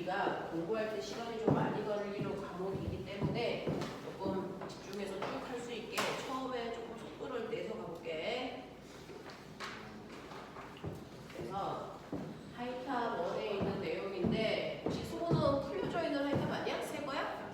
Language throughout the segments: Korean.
우리가 공부할 때 시간이 좀 많이 걸리는 과목이기 때문에 조금 집중해서 쭉 할 수 있게 처음에 조금 속도를 내서 가볼게. 그래서 하이탑 1에 있는 내용인데 혹시 수고는 풀려져 있는 하이탑 아니야? 새 거야?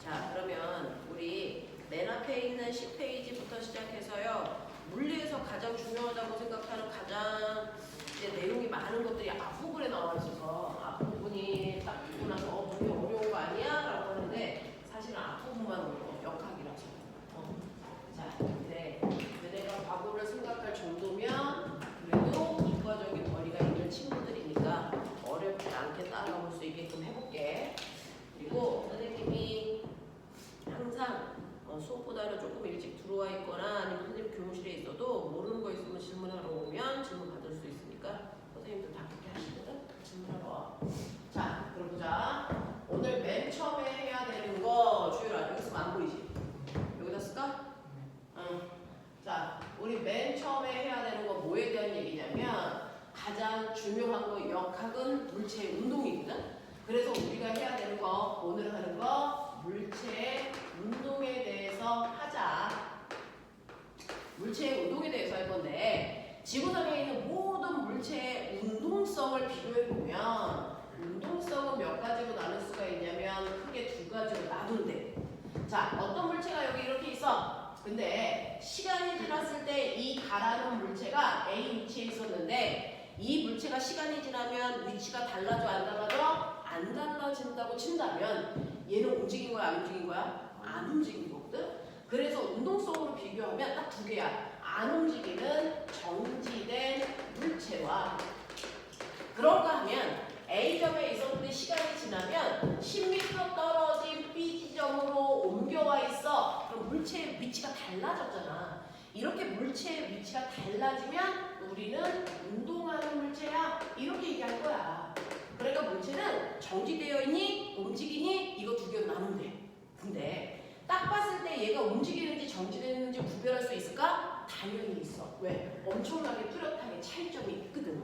자, 그러면 우리 맨 앞에 있는 10페이지부터 시작해서요. 물리에서 가장 중요하다고 생각하는 가장 이제 내용이 많은 것들이 앞부분에 나와 있어서 앞부분이 딱 보고 나서 물리 어려운 거 아니야? 라고 하는데 사실은 앞부분만 어려워. 역학이라서. 자, 근데 내가 과거를 생각할 정도면 그래도 이과적인 거리가 있는 친구들이니까 어렵지 않게 따라올 수 있게끔 해볼게. 그리고 선생님이 항상 수업보다는 조금 일찍 들어와 있거나 아니면 선생님 교무실에 있어도 모르는 거 있으면 질문하러 오면 질문 받을 수 있으니까 선생님들 다 그렇게 하시거든? 질문하러 와. 자, 그럼 보자. 오늘 맨 처음에 해야 되는 거 주율아, 여기 쓰면 안 보이지? 여기다 쓸까? 응. 자, 우리 맨 처음에 해야 되는 거 뭐에 대한 얘기냐면 가장 중요한 거 역학은 물체의 운동이거든? 그래서 우리가 해야 되는 거, 오늘 하는 거 물체의 운동에 대해서 하자. 물체의 운동에 대해서 할 건데 지구상에 있는 모든 물체의 운동성을 비교해보면 운동성은 몇 가지로 나눌 수가 있냐면 크게 두 가지로 나눈대. 자, 어떤 물체가 여기 이렇게 있어. 근데 시간이 지났을 때 이 가라는 물체가 A 위치에 있었는데 이 물체가 시간이 지나면 위치가 달라져 안 달라져? 안 달라진다고 친다면 얘는 움직인 거야 안 움직인 거야? 안 움직인 거거든? 그래서 운동성으로 비교하면 딱 두 개야. 안 움직이는 정지된 물체와 그런가 하면 A점에 있었는데 시간이 지나면 10m 떨어진 B지점으로 옮겨와 있어. 그럼 물체의 위치가 달라졌잖아. 이렇게 물체의 위치가 달라지면 우리는 운동하는 물체야. 이렇게 얘기할 거야. 그러니까 물체는 정지되어 있니? 움직이니? 이거 두 개로 나눈대. 근데 딱 봤을 때 얘가 움직이는지 정지되는지 구별할 수 있을까? 당연히 있어. 왜? 엄청나게 뚜렷하게 차이점이 있거든.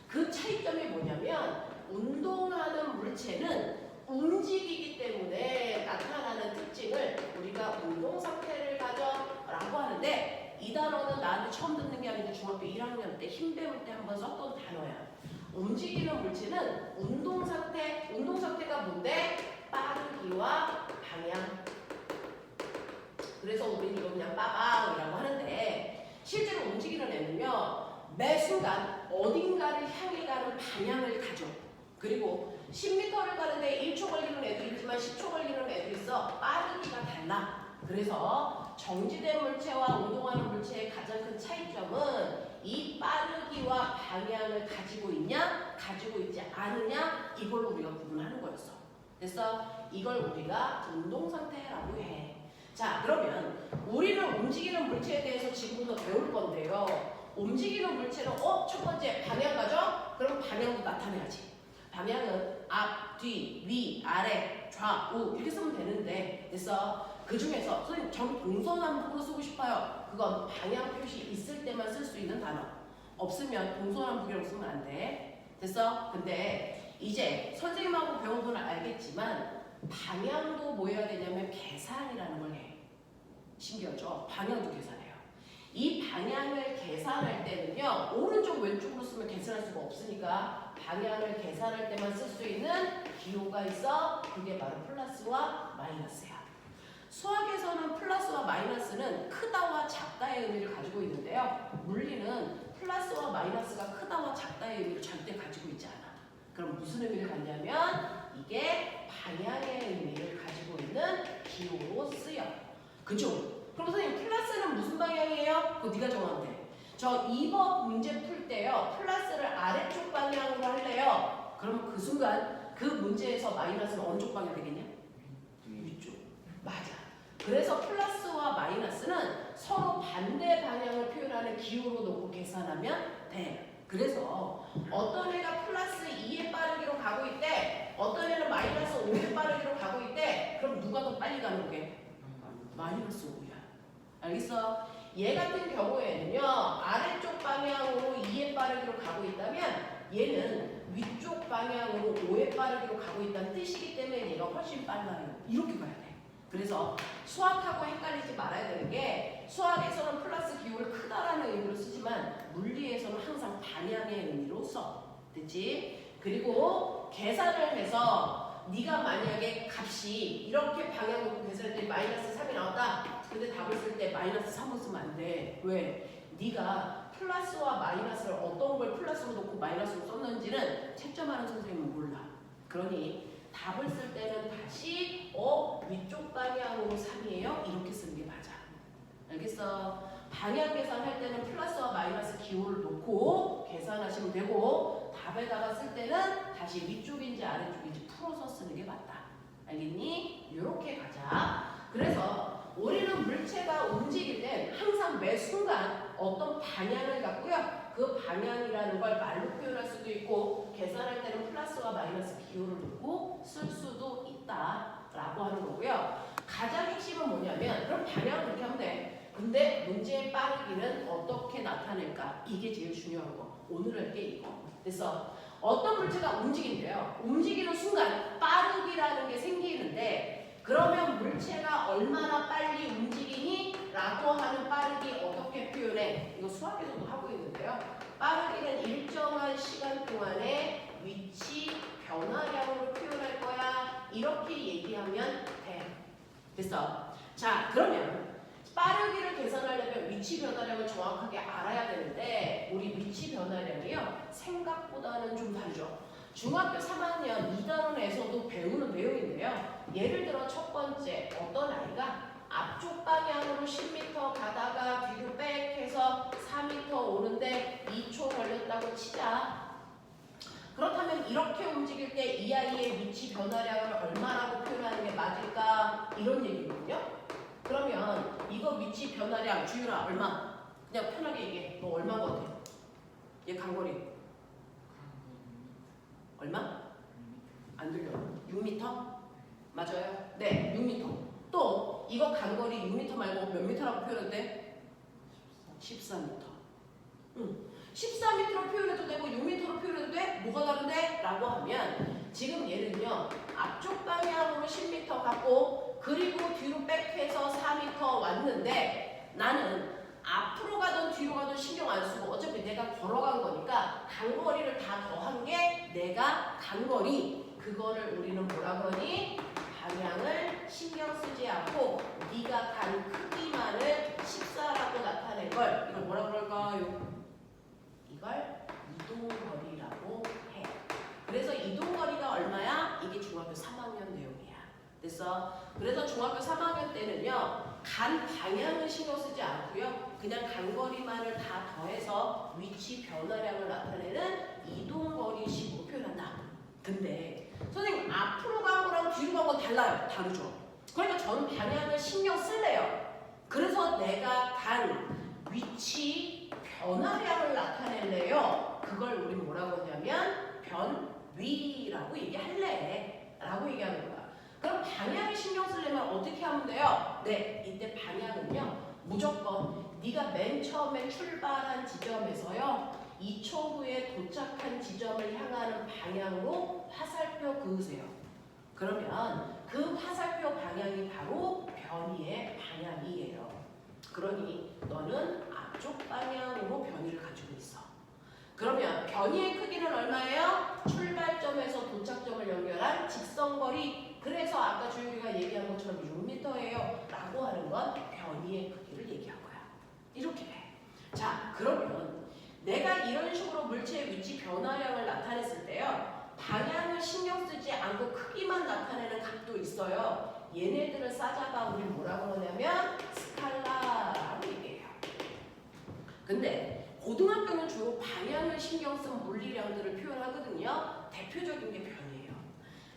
그 차이점이 뭐냐면 운동하는 물체는 움직이기 때문에 나타나는 특징을 우리가 운동 상태를 가져 라고 하는데 이 단어는 나한테 처음 듣는 게 아니고 중학교 1학년 때 힘 배울 때 한번 썼던 단어야. 움직이는 물체는 운동 상태가 뭔데? 빠르기와 방향. 그래서 우리는 이거 그냥 빠방이라고 하는데 실제로 움직이는 애는요 매 순간 어딘가를 향해 가는 방향을 가져. 그리고 10m를 가는데 1초 걸리는 애도 있지만 10초 걸리는 애도 있어. 빠르기가 달라. 그래서 정지된 물체와 운동하는 물체의 가장 큰 차이점은 이 빠르기와 방향을 가지고 있냐 가지고 있지 않느냐 이걸로 우리가 구분하는 거였어. 그래서 이걸 우리가 운동 상태라고 해. 자, 그러면 우리는 움직이는 물체에 대해서 지금부터 배울 건데요. 움직이는 물체는 첫 번째 방향 가죠? 그럼 방향도 나타내야지. 방향은 앞, 뒤, 위, 아래, 좌우 이렇게 쓰면 되는데 됐어. 그 중에서 선생님 전 동서남북으로 쓰고 싶어요. 그건 방향 표시 있을 때만 쓸 수 있는 단어. 없으면 동서남북이라고 쓰면 안 돼. 됐어? 근데 이제 선생님하고 배운 분은 알겠지만 방향도 뭐 해야 되냐면 계산이라는 걸 해. 신기하죠? 방향도 계산해요. 이 방향을 계산할 때는요 오른쪽 왼쪽으로 쓰면 계산할 수가 없으니까 방향을 계산할 때만 쓸 수 있는 기호가 있어. 그게 바로 플러스와 마이너스야. 수학에서는 플러스와 마이너스는 크다와 작다의 의미를 가지고 있는데요 물리는 플러스와 마이너스가 크다와 작다의 의미를 절대 가지고 있지 않아. 그럼 무슨 의미를 갖냐면 이게 방향의 의미를 가지고 있는 기호로 쓰여. 그죠? 그럼 선생님 플러스는 무슨 방향이에요? 그거 네가 정하면 돼. 저 2번 문제 풀 때요 플러스를 아래쪽 방향으로 할래요. 그럼 그 순간 그 문제에서 마이너스는 어느 쪽 방향 되겠냐? 위쪽. 맞아. 그래서 플러스와 마이너스는 서로 반대 방향을 표현하는 기호로 놓고 계산하면 돼. 그래서 어떤 애가 플러스 2의 빠르기로 가고 있대. 어떤 애는 마이너스 5의 빠르기로 가고 있대. 그럼 누가 더 빨리 가는 거게? 마이너스 5야. 알겠어? 얘 같은 경우에는요 아래쪽 방향으로 2의 빠르기로 가고 있다면 얘는 위쪽 방향으로 5의 빠르기로 가고 있다는 뜻이기 때문에 얘가 훨씬 빨라요. 이렇게 가야 돼. 그래서 수학하고 헷갈리지 말아야 되는 게 수학에서는 플러스 기호를 크다라는 의미로 쓰지만 물리에서는 항상 방향의 의미로 써. 됐지? 그리고 계산을 해서 네가 만약에 값이 이렇게 방향 놓고 계산할 때 마이너스 3이 나왔다. 근데 답을 쓸 때 마이너스 3을 쓰면 안 돼. 왜? 네가 플러스와 마이너스를 어떤 걸 플러스로 놓고 마이너스로 썼는지는 채점하는 선생님은 몰라. 그러니 답을 쓸 때는 다시 위쪽 방향으로 3이에요? 이렇게 쓰는 게 맞아. 알겠어? 방향 계산할 때는 플러스와 마이너스 기호를 놓고 계산하시면 되고 답에다가 쓸 때는 다시 위쪽인지 아래쪽인지 풀어서 쓰는 게 맞다. 알겠니? 이렇게 가자. 그래서 우리는 물체가 움직일 땐 항상 매 순간 어떤 방향을 갖고요. 그 방향이라는 걸 말로 표현할 수도 있고 계산할 때는 플러스와 마이너스 기호를 놓고 쓸 수도 있다라고 하는 거고요. 가장 핵심은 뭐냐면 그럼 방향을 그렇게 하면 돼. 근데 문제의 빠르기는 어떻게 나타낼까? 이게 제일 중요한 거. 오늘 할 게 이거. 그래서 어떤 물체가 움직인대요. 움직이는 순간 빠르기라는 게 생기는데 그러면 물체가 얼마나 빨리 움직이니? 라고 하는 빠르기 어떻게 표현해? 이거 수학에서도 하고 있는데요. 빠르기는 일정한 시간 동안의 위치 변화량으로 표현할 거야. 이렇게 얘기하면 돼. 됐어? 자, 그러면 빠르기를 계산하려면 위치 변화량을 정확하게 알아야 되는데 우리 위치 변화량이요. 생각보다는 좀 다르죠. 중학교 3학년 2단원에서도 배우는 내용인데요. 예를 들어 첫 번째 어떤 아이가 앞쪽 방향으로 10m 가다가 뒤로 백해서 4m 오는데 2초 걸렸다고 치자. 그렇다면 이렇게 움직일 때 이 아이의 위치 변화량을 얼마라고 표현하는 게 맞을까? 이런 얘기거든요. 그러면 이거 위치 변화량 주율아 얼마? 그냥 편하게 얘기해. 너 얼마 것 같아? 얘 간거리 얼마? 안 들려. 6m? 맞아요. 네, 6m. 또 이거 간거리 6m 말고 몇 m라고 표현해도 돼? 14m. 14m로 표현해도 되고 6m로 표현해도 돼? 뭐가 다른데? 라고 하면 지금 얘는요. 앞쪽 방향으로 10m 갔고 그리고 뒤로 백해서 4m 왔는데 나는 앞으로 가든 뒤로 가든 신경 안 쓰고 어차피 내가 걸어간 거니까 간거리를 다 더한 게 내가 간거리. 그거를 우리는 뭐라 그러니? 방향을 신경 쓰지 않고 네가 간 크기만을 14라고 나타낸 걸 이걸 뭐라 그럴까요? 이걸 이동거리라고 해. 그래서 이동거리가 얼마야? 이게 중학교 3학년 내용이야. 됐어? 그래서 중학교 3학년 때는요. 간 방향을 신경 쓰지 않고요. 그냥 간거리만을 다 더해서 위치 변화량을 나타내는 이동거리식으로 표현한다. 근데 선생님 앞으로 간 거랑 뒤로 간 건 달라요. 다르죠. 그러니까 저는 방향을 신경 쓸래요. 그래서 내가 간 위치 변화량을 나타낼래요. 그걸 우리 뭐라고 하냐면 변위라고 얘기할래 라고 얘기하는 거야. 그럼 방향을 신경 쓰려면 어떻게 하면 돼요? 네, 이때 방향은요. 무조건 네가 맨 처음에 출발한 지점에서요. 2초 후에 도착한 지점을 향하는 방향으로 화살표 그으세요. 그러면 그 화살표 방향이 바로 변위의 방향이에요. 그러니 너는 앞쪽 방향으로 변위를 가지고 있어. 그러면 변위의 크기는 얼마예요? 출발점에서 도착점을 연결한 직선거리. 그래서 아까 주율이가 얘기한 것처럼 6m예요. 라고 하는 건 변위의 크기를 얘기한 거야. 이렇게 돼. 자, 그러면 내가 이런 식으로 물체의 위치 변화량을 나타냈을 때요. 방향을 신경 쓰지 않고 크기만 나타내는 값도 있어요. 얘네들을 싸잡아 우리 뭐라고 하냐면 스칼라라고 얘기해요. 근데 고등학교는 주로 방향을 신경 쓴 물리량들을 표현하거든요. 대표적인 게 변이에요.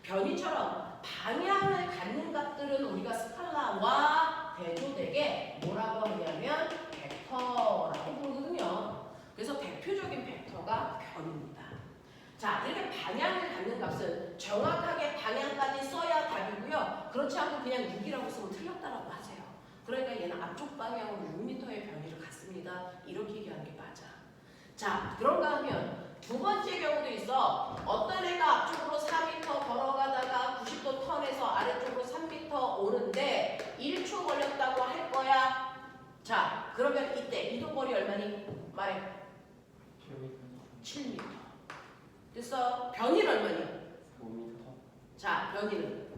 변이처럼 방향을 갖는 값들은 우리가 스칼라와 대조되게 뭐라고 하냐면 벡터라고 부르거든요. 그래서 대표적인 벡터가 변입니다. 자, 이렇게 방향을 갖는 값은 정확하게 방향까지 써야 답이고요. 그렇지 않고 그냥 6이라고 쓰면 틀렸다라고 하세요. 그러니까 얘는 앞쪽 방향으로 6m의 변이를 갖습니다. 이렇게 얘기하는 게 맞아. 자, 그런가 하면 두 번째 경우도 그래서 어떤 애가 앞쪽으로 4m 걸어가다가 90도 턴해서 아래쪽으로 3m 오는데 1초 걸렸다고 할 거야. 자, 그러면 이때 이동거리 얼마니? 말해. 7m. 됐어? 변이는 얼마니? 5m. 자, 변이는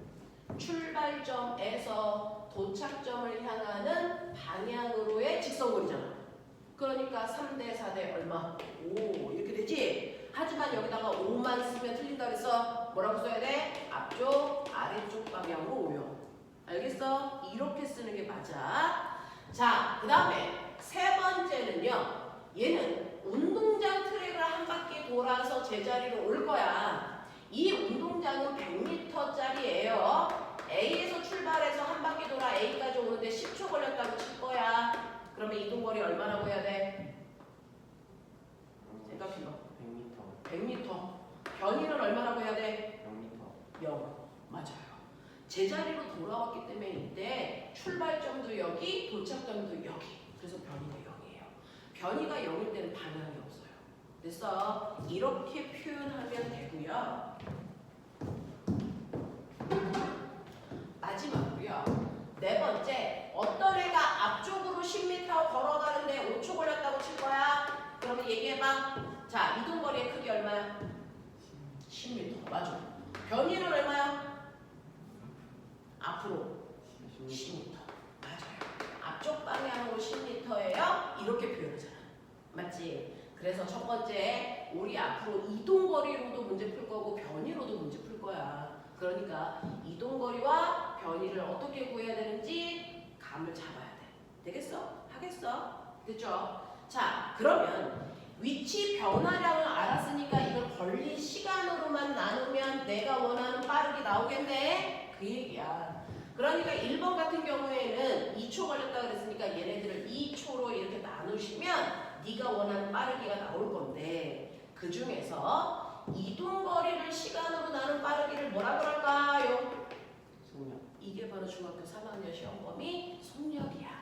출발점에서 도착점을 향하는 방향으로의 직선거리잖아. 그러니까 3대 4대 얼마? 5 이렇게 되지? 하지만 여기다가 5만 쓰면 틀린다 그래서 뭐라고 써야 돼? 앞쪽, 아래쪽 방향으로 오요. 알겠어? 이렇게 쓰는 게 맞아. 자, 그 다음에 세 번째는요. 얘는 운동장 트랙을 한 바퀴 돌아서 제자리로 올 거야. 이 운동장은 100m짜리예요. A에서 출발해서 한 바퀴 돌아 A까지 오는데 10초 걸렸다고 칠 거야. 그러면 이동거리 얼마라고 해야 돼? 생각해봐. 100m. 100m. 변이는 얼마라고 해야 돼? 0m. 0. 맞아요. 제자리로 돌아왔기 때문에 이때 출발점도 여기, 도착점도 여기. 그래서 변이가 0이에요. 변이가 0일 때는 방향이 없어요. 그래서 이렇게 표현하면 되고요. 마지막으로요. 네 번째, 어떤 애가 앞쪽으로 10m 걸어가는데 5초 걸렸다고 칠 거야. 그러면 얘기해봐. 자, 이동거리의 크기 얼마야? 10m. 맞아. 변이는 얼마야? 앞으로 10m. 맞아요. 앞쪽 방향으로 10m예요. 이렇게 표현하잖아. 맞지? 그래서 첫 번째, 우리 앞으로 이동거리로도 문제 풀 거고 변이로도 문제 풀 거야. 그러니까 이동거리와 변이를 어떻게 구해야 되는지 감을 잡아야 돼. 되겠어? 하겠어? 됐죠? 자, 그러면 위치 변화량을 알았으니까 이걸 걸린 시간으로만 나누면 내가 원하는 빠르기 나오겠네? 그 얘기야. 그러니까 1번 같은 경우에는 2초 걸렸다 그랬으니까 얘네들을 2초로 이렇게 나누시면 네가 원하는 빠르기가 나올 건데 그 중에서 이동거리를 시간으로 나눈 빠르기를 뭐라 그럴까요? 속력. 이게 바로 중학교 3학년 시험 범위 속력이야.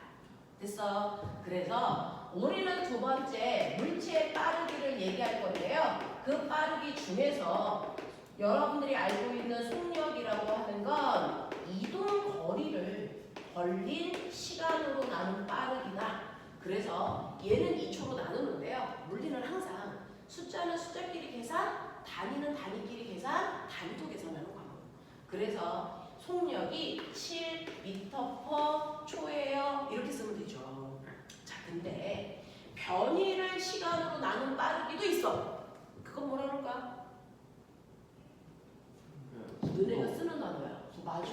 됐어? 그래서 우리는 두 번째 물체의 빠르기를 얘기할 건데요. 그 빠르기 중에서 여러분들이 알고 있는 속력이라고 하는 건 이동거리를 걸린 시간으로 나눈 빠르기다. 그래서 얘는 2초로 나누는데요. 물리는 항상 숫자는 숫자끼리 계산, 단위는 단위끼리 계산, 단위도 계산하는 과목. 그래서 속력이 7m/초예요. 이렇게 쓰면 되죠. 자, 근데 변이를 시간으로 나눈 빠르기도 있어. 그건 뭐라 그럴까? 너네가 쓰는 단어야. 맞아.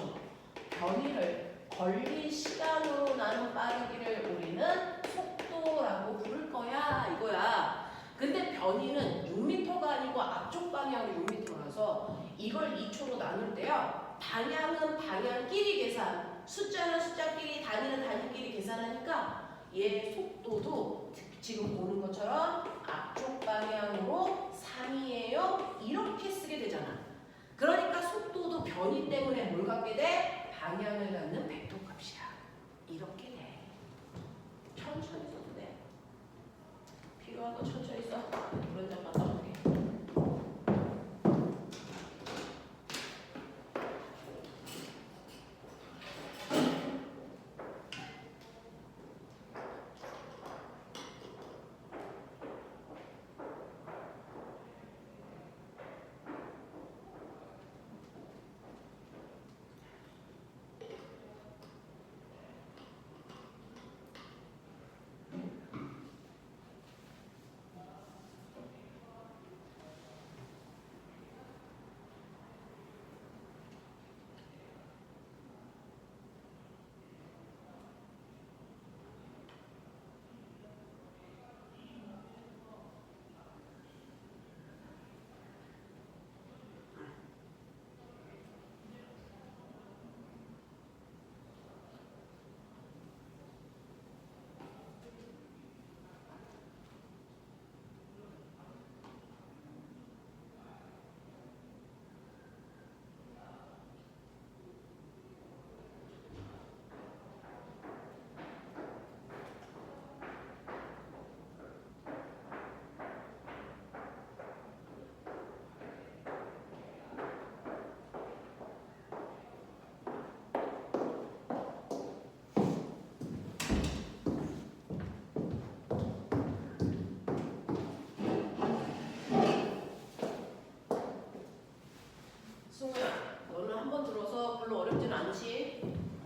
변이를 걸린 시간으로 나눈 빠르기를 우리는 속도라고 부를 거야. 이거야. 근데 변이는 6m가 아니고 앞쪽 방향으로 6m라서 이걸 2초로 나눌 때요. 방향은 방향끼리 계산, 숫자는 숫자끼리, 단위는 단위끼리 계산하니까 얘 속도도 지금 보는 것처럼 앞쪽 방향으로 3이에요. 이렇게 쓰게 되잖아. 그러니까 속도도 변이 때문에 뭘 갖게 돼? 방향을 갖는 벡터값이야. 이렇게 돼. 천천히 써도 돼. 필요한 거 천천히 써. 그런 점만 써볼게. 그렇지?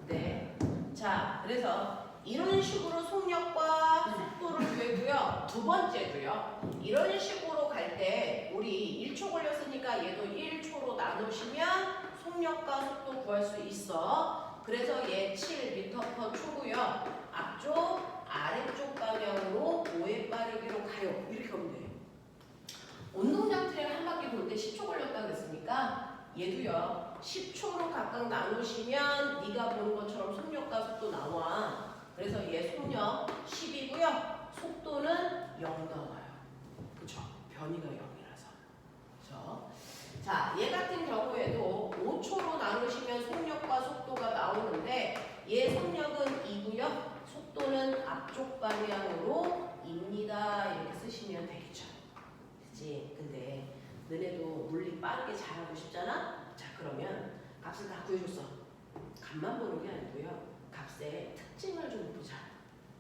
네. 자, 그래서 이런 식으로 속력과 속도를 구했고요. 두 번째도요. 이런 식으로 갈 때 우리 1초 걸렸으니까 얘도 1초로 나누시면 속력과 속도 구할 수 있어. 그래서 얘 7m/초고요. 앞쪽, 아래쪽 방향으로 5의 빠르기로 가요. 이렇게 하면 돼. 운동장 트랙 한 바퀴 돌 때 10초 걸렸다고 했으니까 얘도요. 10초로 각각 나누시면 네가 보는 것처럼 속력과 속도 나와. 그래서 얘 속력 10이고요. 속도는 0 나와요. 그쵸? 변이가 0이라서. 그쵸? 자, 얘 같은 경우에도 5초로 나누시면 속력과 속도가 나오는데 얘 속력은 2고요. 속도는 앞쪽 방향으로 입니다. 이렇게 쓰시면 되겠죠. 그치? 근데 너네도 물리 빠르게 잘하고 싶잖아? 자, 그러면 값을 다 구해줬어. 값만 보는 게 아니고요. 값의 특징을 좀 보자.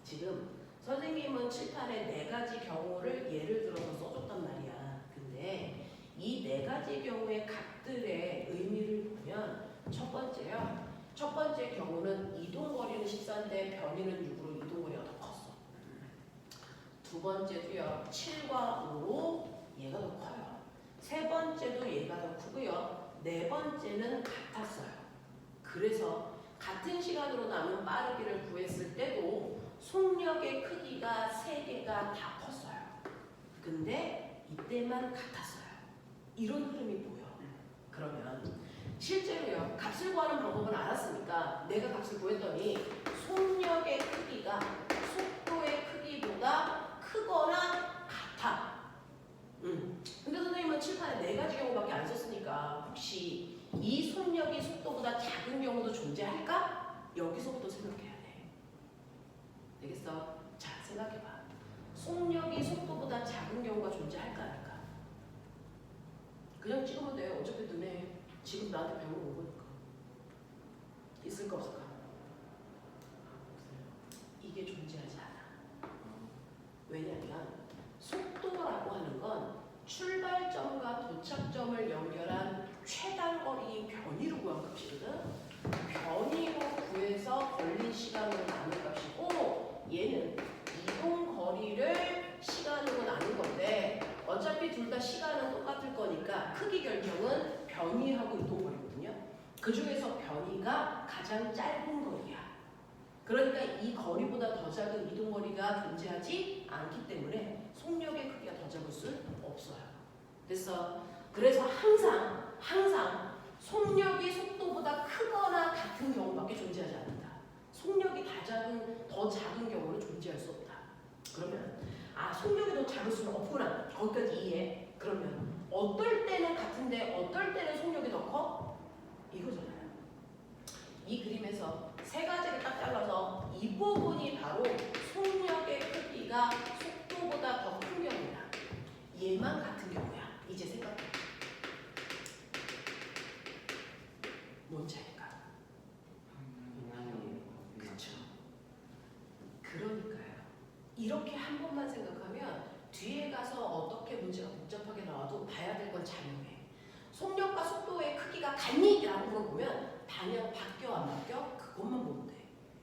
지금 선생님은 칠판에 4가지 경우를 예를 들어서 써줬단 말이야. 근데 이 4가지 경우의 값들의 의미를 보면 첫 번째요. 첫 번째 경우는 이동거리는 14인데 변이는 6으로 이동거리가 더 컸어. 두 번째도요. 7과 5로 얘가 더 커요. 세 번째도 얘가 더 크고요. 네 번째는 같았어요. 그래서 같은 시간으로 남은 빠르기를 구했을 때도 속력의 크기가 3개가 다 컸어요. 근데 이때만 같았어요. 이런 흐름이 보여. 그러면 실제로요. 값을 구하는 방법을 알았으니까 내가 값을 구했더니 속력의 크기가 속도의 크기보다 크거나 같아. 근데 선생님은 칠판에 4가지 경우밖에 안 썼으니까 혹시 이 속력이 속도보다 작은 경우도 존재할까? 여기서부터 생각해야 돼. 되겠어? 자, 생각해봐. 속력이 속도보다 작은 경우가 존재할까 안 할까? 그냥 찍으면 돼. 어차피 너네 지금 나한테 배우러 온 거니까. 있을까 없을까? 이게 존재하지 않아. 왜냐면 속도라고 하는 건 출발점과 도착점을 연결한 최단거리인 변이로 구한 값이거든. 변이로 구해서 걸린 시간으로 나눈 값이고 얘는 이동거리를 시간으로 나눈 건데 어차피 둘 다 시간은 똑같을 거니까 크기 결정은 변이하고 이동거리거든요. 그 중에서 변이가 가장 짧은 거리야. 그러니까 이 거리보다 더 작은 이동거리가 존재하지 않기 때문에 속력의 크기가 더 작을 수 없어요. 됐어? 그래서 항상 속력이 속도보다 크거나 같은 경우밖에 존재하지 않는다. 속력이 더 작은 경우는 존재할 수 없다. 그러면 속력이 더 작을 수는 없구나. 거기까지 이해. 그러면 어떨 때는 같은데 어떨 때는 속력이 더 커? 이거잖아요. 이 그림에서 3가지를 딱 잘라서 이 부분이 바로 속력의 크기가 속도보다 더 큰 경우야. 얘만 같은 경우야. 이제 생각해. 뭔 차이일까? 그쵸? 그러니까요. 이렇게 한 번만 생각하면 뒤에 가서 어떻게 문제가 복잡하게 나와도 봐야 될 건 자명해. 속력과 속도의 크기가 같니? 라고 물어보면 방향 바뀌어 안 바뀌어? 그것만 보면 돼.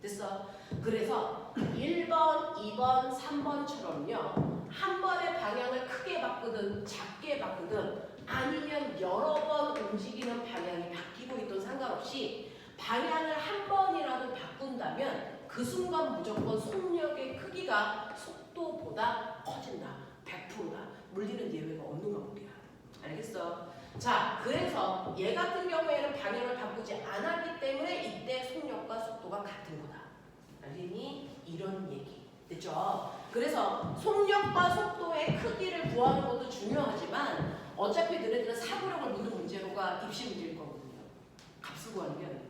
됐어? 그래서 1번, 2번, 3번처럼요. 한 번의 방향을 크게 바꾸든 작게 바꾸든 아니면 여러 번 움직이는 방향이 바뀌고 있든 상관없이 방향을 한 번이라도 바꾼다면 그 순간 무조건 속력의 크기가 속도보다 커진다. 100%다. 물리는 예외가 없는 과목이야. 알겠어? 자, 그래서 얘 같은 경우에는 방향을 바꾸지 않았기 때문에 이때 속력과 속도가 같은 거다. 알겠니? 이런 얘기. 됐죠? 그래서 속력과 속도의 크기를 구하는 것도 중요하지만 어차피 너네들은 사고력을 묻는 문제로가 입시 문제일 거거든요. 값을 구하는 게 아니고.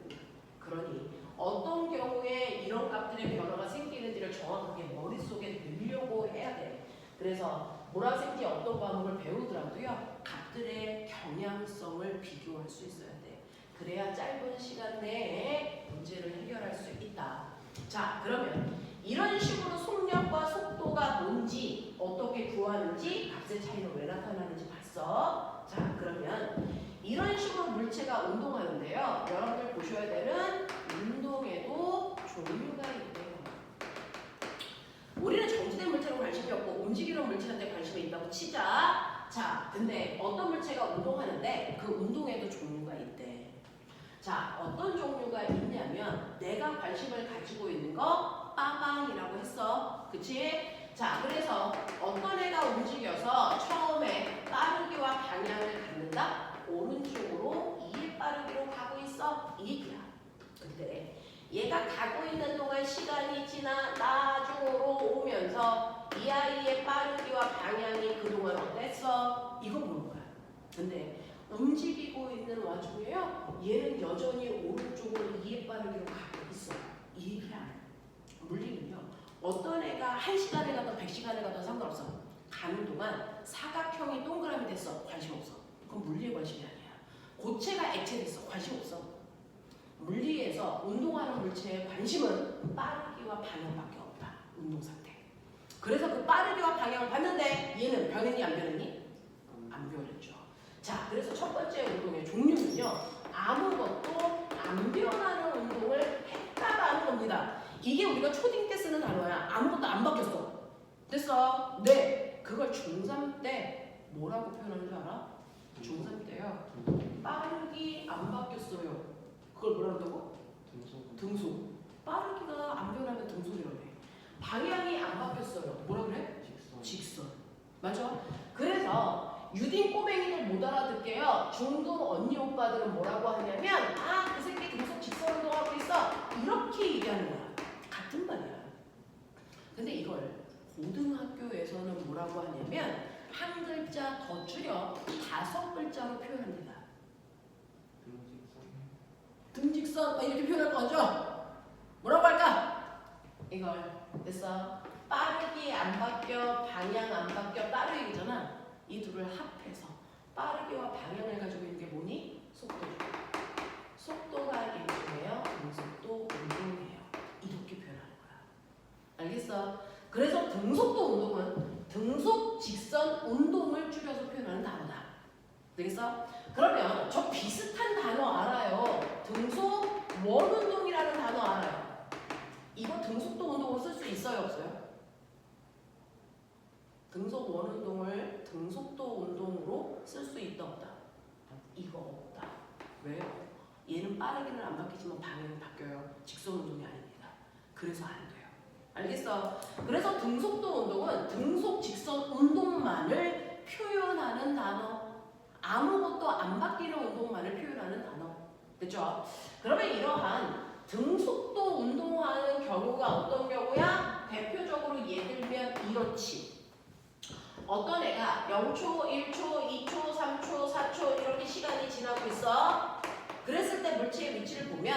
그러니 어떤 경우에 이런 값들의 변화가 생기는지를 정확하게 머릿속에 넣으려고 해야 돼. 그래서 모라생지 어떤 과목을 배우더라도요. 값들의 경향성을 비교할 수 있어야 돼. 그래야 짧은 시간 내에 문제를 해결할 수 있다. 자, 그러면 이런 식으로 속력과 속도가 뭔지 어떻게 구하는지 값의 차이는 왜 나타나는지 봤어? 자, 그러면 이런 식으로 물체가 운동하는데요. 여러분들 보셔야 되는 우리는 정지된 물체로 관심이 없고 움직이는 물체한테 관심이 있다고 치자. 자, 근데 어떤 물체가 운동하는데 그 운동에도 종류가 있대. 자, 어떤 종류가 있냐면 내가 관심을 가지고 있는 거 빠방이라고 했어. 그치? 자, 그래서 어떤 애가 움직여서 처음에 빠르기와 방향을 갖는다? 오른쪽으로 2의 빠르기로 가고 있어. 이 얘기야. 근데 얘가 가고 있는 동안 시간이 지나 나중으로 오면서 이 아이의 빠르기와 방향이 그동안 어땠어? 이거 보는 거야. 근데 움직이고 있는 와중에요, 얘는 여전히 오른쪽으로 2의 빠르기로 가고 있어. 이 얘기야. 물리는요, 어떤 애가 1시간에 가든 100시간에 가든 상관없어. 가는 동안 사각형이 동그라미 됐어. 관심 없어. 그건 물리에 관심이 아니야. 고체가 액체 됐어. 관심 없어. 물리에서 운동하는 물체의 관심은 빠르기와 방향밖에 없다. 운동 상태. 그래서 그 빠르기와 방향을 봤는데 얘는 변했니 안 변했니? 안 변했죠. 자, 그래서 첫 번째 운동의 종류는요, 아무것도 안 변하는 운동을 했다라는 겁니다. 이게 우리가 초딩 때 쓰는 단어야. 아무것도 안 바뀌었어. 됐어? 네. 그걸 중3 때 뭐라고 표현하는 줄 알아? 중3 때요. 빠르기 안 바뀌었어요. 그걸 뭐라 그런다고? 등속. 빠르기가 안 변하면 등속이라고 해. 방향이 안 바뀌었어요. 뭐라 그래? 직선. 맞아? 그래서 유딩 꼬맹이들 못 알아듣게요. 중등 언니 오빠들은 뭐라고 하냐면 아, 그 새끼 등속 직선 운동하고 있어. 이렇게 얘기하는 거야. 같은 말이야. 근데 이걸 고등학교에서는 뭐라고 하냐면 한 글자 더 줄여 5글자로 표현합니다. 등직선 이렇게 표현할 거죠? 뭐라고 할까? 이걸 됐어. 빠르기 안 바뀌어, 방향 안 바뀌어, 따로 얘기잖아. 이 둘을 합해서 빠르기와 방향을 가지고 있는 게 뭐니? 속도. 속도가 일종이에요. 등속도 운동이에요. 이렇게 표현하는 거야. 알겠어? 그래서 등속도 운동은 등속 직선 운동을 줄여서 표현하는 단어다. 되겠어? 그러면 저 비슷한 단어 알아요. 등속 원운동이라는 단어 알아요. 이거 등속도 운동으로 쓸 수 있어요, 없어요? 등속 원운동을 등속도 운동으로 쓸 수 있다, 없다? 이거 없다. 왜요? 얘는 빠르기는 안 바뀌지만 방향이 바뀌어요. 직선 운동이 아닙니다. 그래서 안 돼요. 알겠어? 그래서 등속도 운동은 등속 직선 운동만을 표현하는 단어. 아무것도 안 바뀌는 운동만을 표현하는 단어. 됐죠? 그러면 이러한 등속도 운동하는 경우가 어떤 경우야? 대표적으로 예를 들면 이렇지. 어떤 애가 0초, 1초, 2초, 3초, 4초 이렇게 시간이 지나고 있어. 그랬을 때 물체의 위치를 보면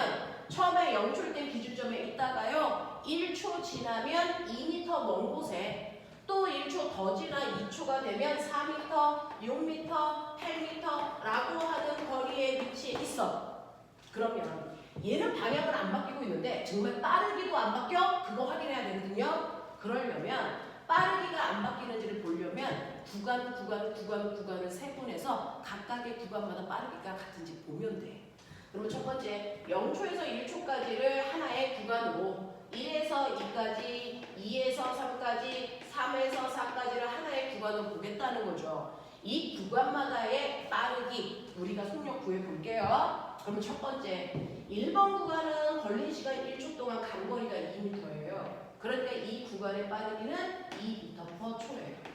처음에 0초일 때 기준점에 있다가요, 1초 지나면 2m 먼 곳에, 또 1초 더 지나 2초가 되면 4m, 6m, 8m라고 하는 거리에 위치해 있어. 그러면 얘는 방향은 안 바뀌고 있는데 정말 빠르기도 안 바뀌어? 그거 확인해야 되거든요. 그러려면 빠르기가 안 바뀌는지를 보려면 구간을 세분해서 각각의 구간마다 빠르기가 같은지 보면 돼. 그러면 첫 번째 0초에서 1초까지를 하나의 구간으로, 1에서 2까지, 2에서 3까지, 3에서 4까지를 하나의 구간으로 보겠다는 거죠. 이 구간마다의 빠르기 우리가 속력 구해 볼게요. 그러면 첫 번째 1번 구간은 걸린 시간 1초 동안 간 거리가 2m예요. 그러니까 이 구간의 빠르기는 2m/초예요.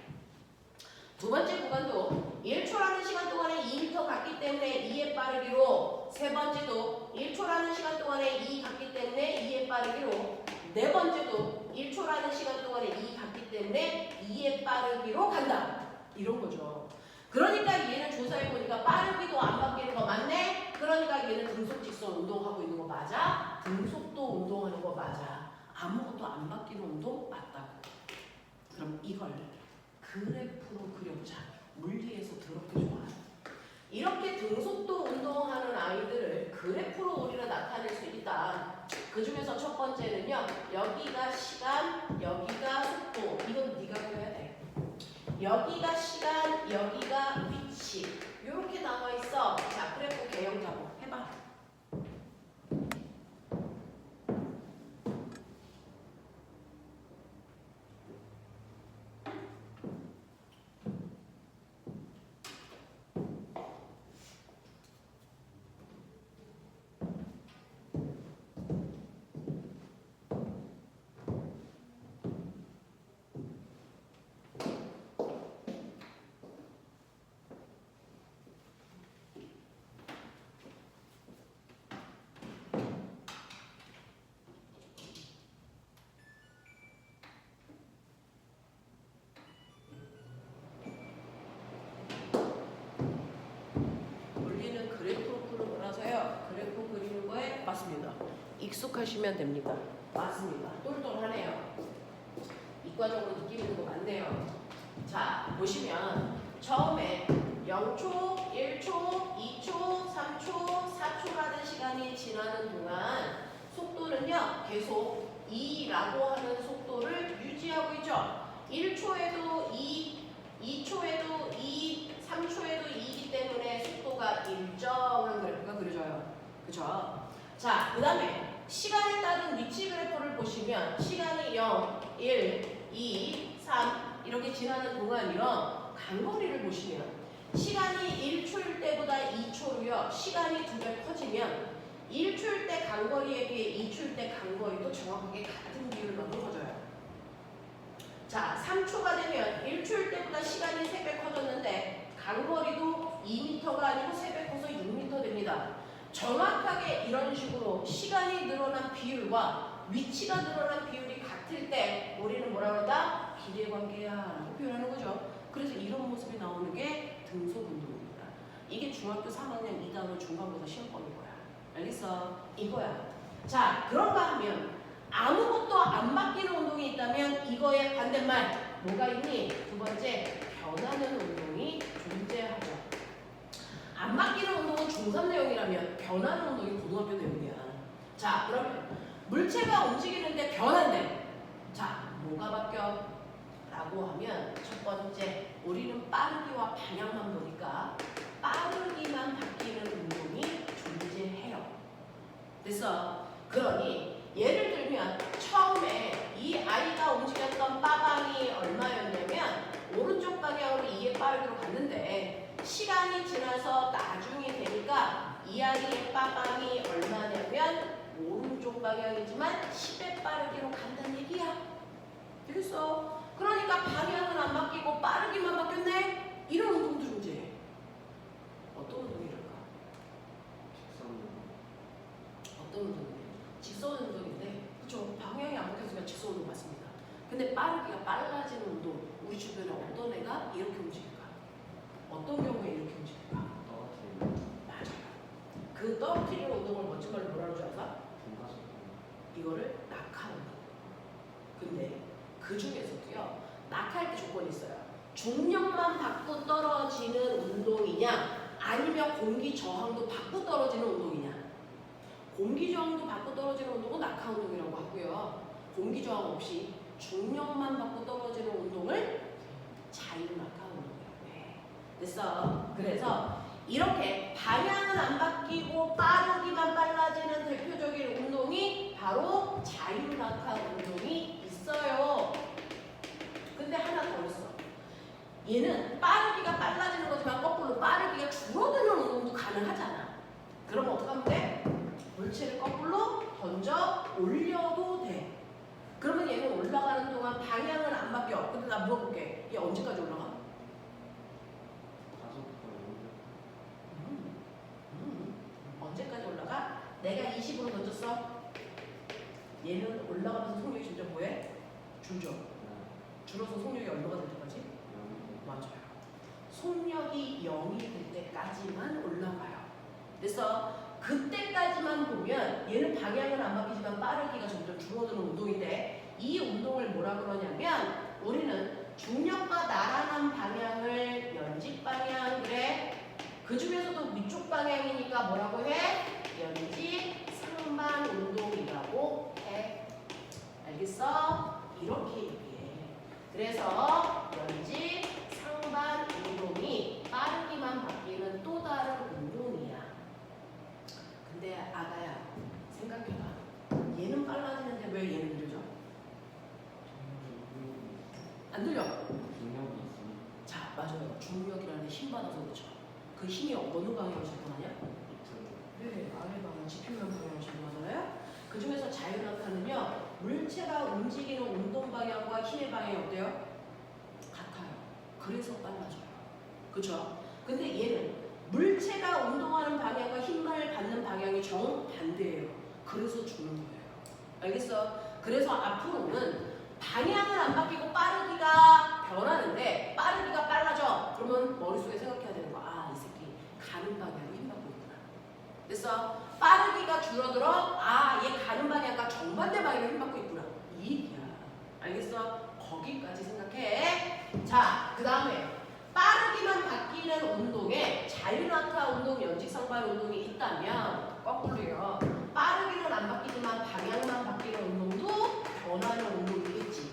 두 번째 구간도 1초라는 시간 동안에 2m 갔기 때문에 2의 빠르기로, 세 번째도 1초라는 시간 동안에 2 갔기 때문에 2의 빠르기로, 네 번째도 1초라는 시간 동안에 2 갔기 때문에 2의 빠르기로 간다. 이런 거죠. 그러니까 얘는 조사해보니까 빠르기도 안 바뀌는 거 맞네? 그러니까 얘는 등속 직선 운동하고 있는 거 맞아? 등속도 운동하는 거 맞아? 아무것도 안 바뀌는 운동 맞다고. 그럼 이걸 그래프로 그려보자. 물리에서 더럽게 좋아. 이렇게 등속도 운동하는 아이들을 그래프로 우리가 나타낼 수 있다. 그 중에서 첫 번째는요, 여기가 시간, 여기가 속도. 이건 네가 그려야 돼. 여기가 시간, 여기가 위치. 이렇게 나와 있어. 자, 그래프 개형 작업 해봐. 익숙하시면 됩니다. 맞습니다. 똘똘하네요. 이과적으로 느낌 있는 거 많네요. 자, 보시면 처음에 0초, 1초, 2초, 3초, 4초 라는 시간이 지나는 동안 속도는요, 계속 2라고 하는 속도를 유지하고 있죠. 1초에도 2, 2초에도 2, 3초에도 2이기 때문에 속도가 일정한 그래프가 그려져요. 그죠? 자, 그 다음에 시간에 따른 위치 그래프를 보시면 시간이 0, 1, 2, 3 이렇게 지나는 동안이요. 간거리를 보시면 시간이 1초일 때보다 2초로요. 시간이 2배 커지면 1초일 때 간거리에 비해 2초일 때 간거리도 정확하게 같은 비율만큼 커져요. 자, 3초가 되면 1초일 때보다 시간이 3배 커졌는데 간거리도 2m가 아니고 3배 커서 6m 됩니다. 정확하게 이런 식으로 시간이 늘어난 비율과 위치가 늘어난 비율이 같을 때 우리는 뭐라 그러다? 기대관계야 라고 표현하는 거죠. 그래서 이런 모습이 나오는 게 등속운동입니다. 이게 중학교 3학년 2단원 중간고사 시험범인 거야. 알겠어? 이거야. 자, 그런가 하면 아무것도 안 바뀌는 운동이 있다면 이거의 반대말 뭐가 있니? 두 번째, 변하는 운동이 존재하죠. 안 바뀌는 운동은 중3 내용이라면 변하는 운동이 고등학교 내용이야. 자, 그러면 물체가 움직이는데 변한대. 자, 뭐가 바뀌어? 라고 하면 첫 번째, 우리는 빠르기와 방향만 보니까 빠르기만 바뀌는 운동이 존재해요. 됐어? 그러니 예를 들면 처음에 이 아이가 움직였던 빠방이 얼마였냐면 오른쪽 방향으로 2의 빠르기로 갔는데 시간이 지나서 나중이 되니까 이 아이의 빠방이 얼마냐면 오른쪽 방향이지만 10의 빠르기로 간다는 얘기야. 되겠어? 그러니까 방향은 안 바뀌고 빠르기만 바뀌었네? 이런 운동도 존재해. 어떤 운동이랄까? 어떤 운동이에요? 직선 운동인데, 그쵸? 방향이 안 바뀌었으면 직선 운동 맞습니다. 근데 빠르기가 빨라지는 운동, 우리 주변에 어떤 애가 이렇게 움직일까? 어떤 경우에 이렇게 움직일까? 맞아요. 그 떨어뜨리는 운동을 멋진 말로 뭐라고 줄 알아? 이거를 낙하 운동. 근데 그 중에서도요, 낙하할 때 조건이 있어요. 중력만 받고 떨어지는 운동이냐, 아니면 공기 저항도 받고 떨어지는 운동이냐. 공기 저항도 받고 떨어지는 운동은 낙하 운동이라고 하고요. 공기 저항 없이 중력만 받고 떨어지는 운동을 자유 낙하 운동이라고 해. 됐어? 그래서 이렇게 방향은 안 바뀌고 빠르기만 빨라지는 대표적인 운동이 바로 자유 낙하 운동이 있어요. 근데 하나 더 있어. 얘는 빠르기가 빨라지는 거지만 거꾸로 빠르기가 줄어드는 운동도 가능하잖아. 그럼 어떻게 하면 돼? 물체를 거꾸로 던져 올려도 돼. 그러면 얘는 올라가는 동안 방향은 안 바뀌어. 근데 나 물어볼게. 얘 언제까지 올라가? 언제까지 올라가? 내가 20으로 던졌어. 얘는 올라가면서 속력이 점점 뭐해? 줄죠. 줄어서 속력이 얼마가 될 때까지? 맞아요. 속력이 0이 될 때까지만 올라가요. 그래서 그때까지만 보면 얘는 방향은 안 바뀌지만 빠르기가 점점 줄어드는 운동인데 이 운동을 뭐라 그러냐면 우리는 중력과 나란한 방향을 연직 방향 그래. 그 중에서도 위쪽 방향이니까 뭐라고 해? 연직 상반 운동이라고 해. 알겠어? 이렇게 얘기해. 그래서 연직 상반 운동이 빠르기만 바뀌는 또 다른 운동이야. 근데 아가야, 생각해봐. 얘는 빨라지는데 왜 얘는 느려져? 안 들려? 자, 맞아요. 중력이라는 힘 받아서 그렇죠. 그 힘이 어느 방향으로 작동하냐? 네, 아래 방향, 지표면 방향으로 작동하잖아요. 그 중에서 자유낙하는요, 물체가 움직이는 운동 방향과 힘의 방향이 어때요? 같아요. 그래서 빨라져요. 그렇죠? 근데 얘는 물체가 운동하는 방향과 힘을 받는 방향이 정반대예요. 그래서 죽는 거예요. 알겠어? 그래서 앞으로는 방향은 안 바뀌고 빠르기가 변하는데 빠르기가 빨라져. 그러면 머릿속에 생각해야 되는 거야. 아, 이 새끼 가는 방향으로 힘 받고 있구나. 그래서 빠르기가 줄어들어. 아, 얘 가는 방향 있다면 거꾸로요. 빠르기는 안 바뀌지만 방향만 바뀌는 운동도 변하는 운동이겠지.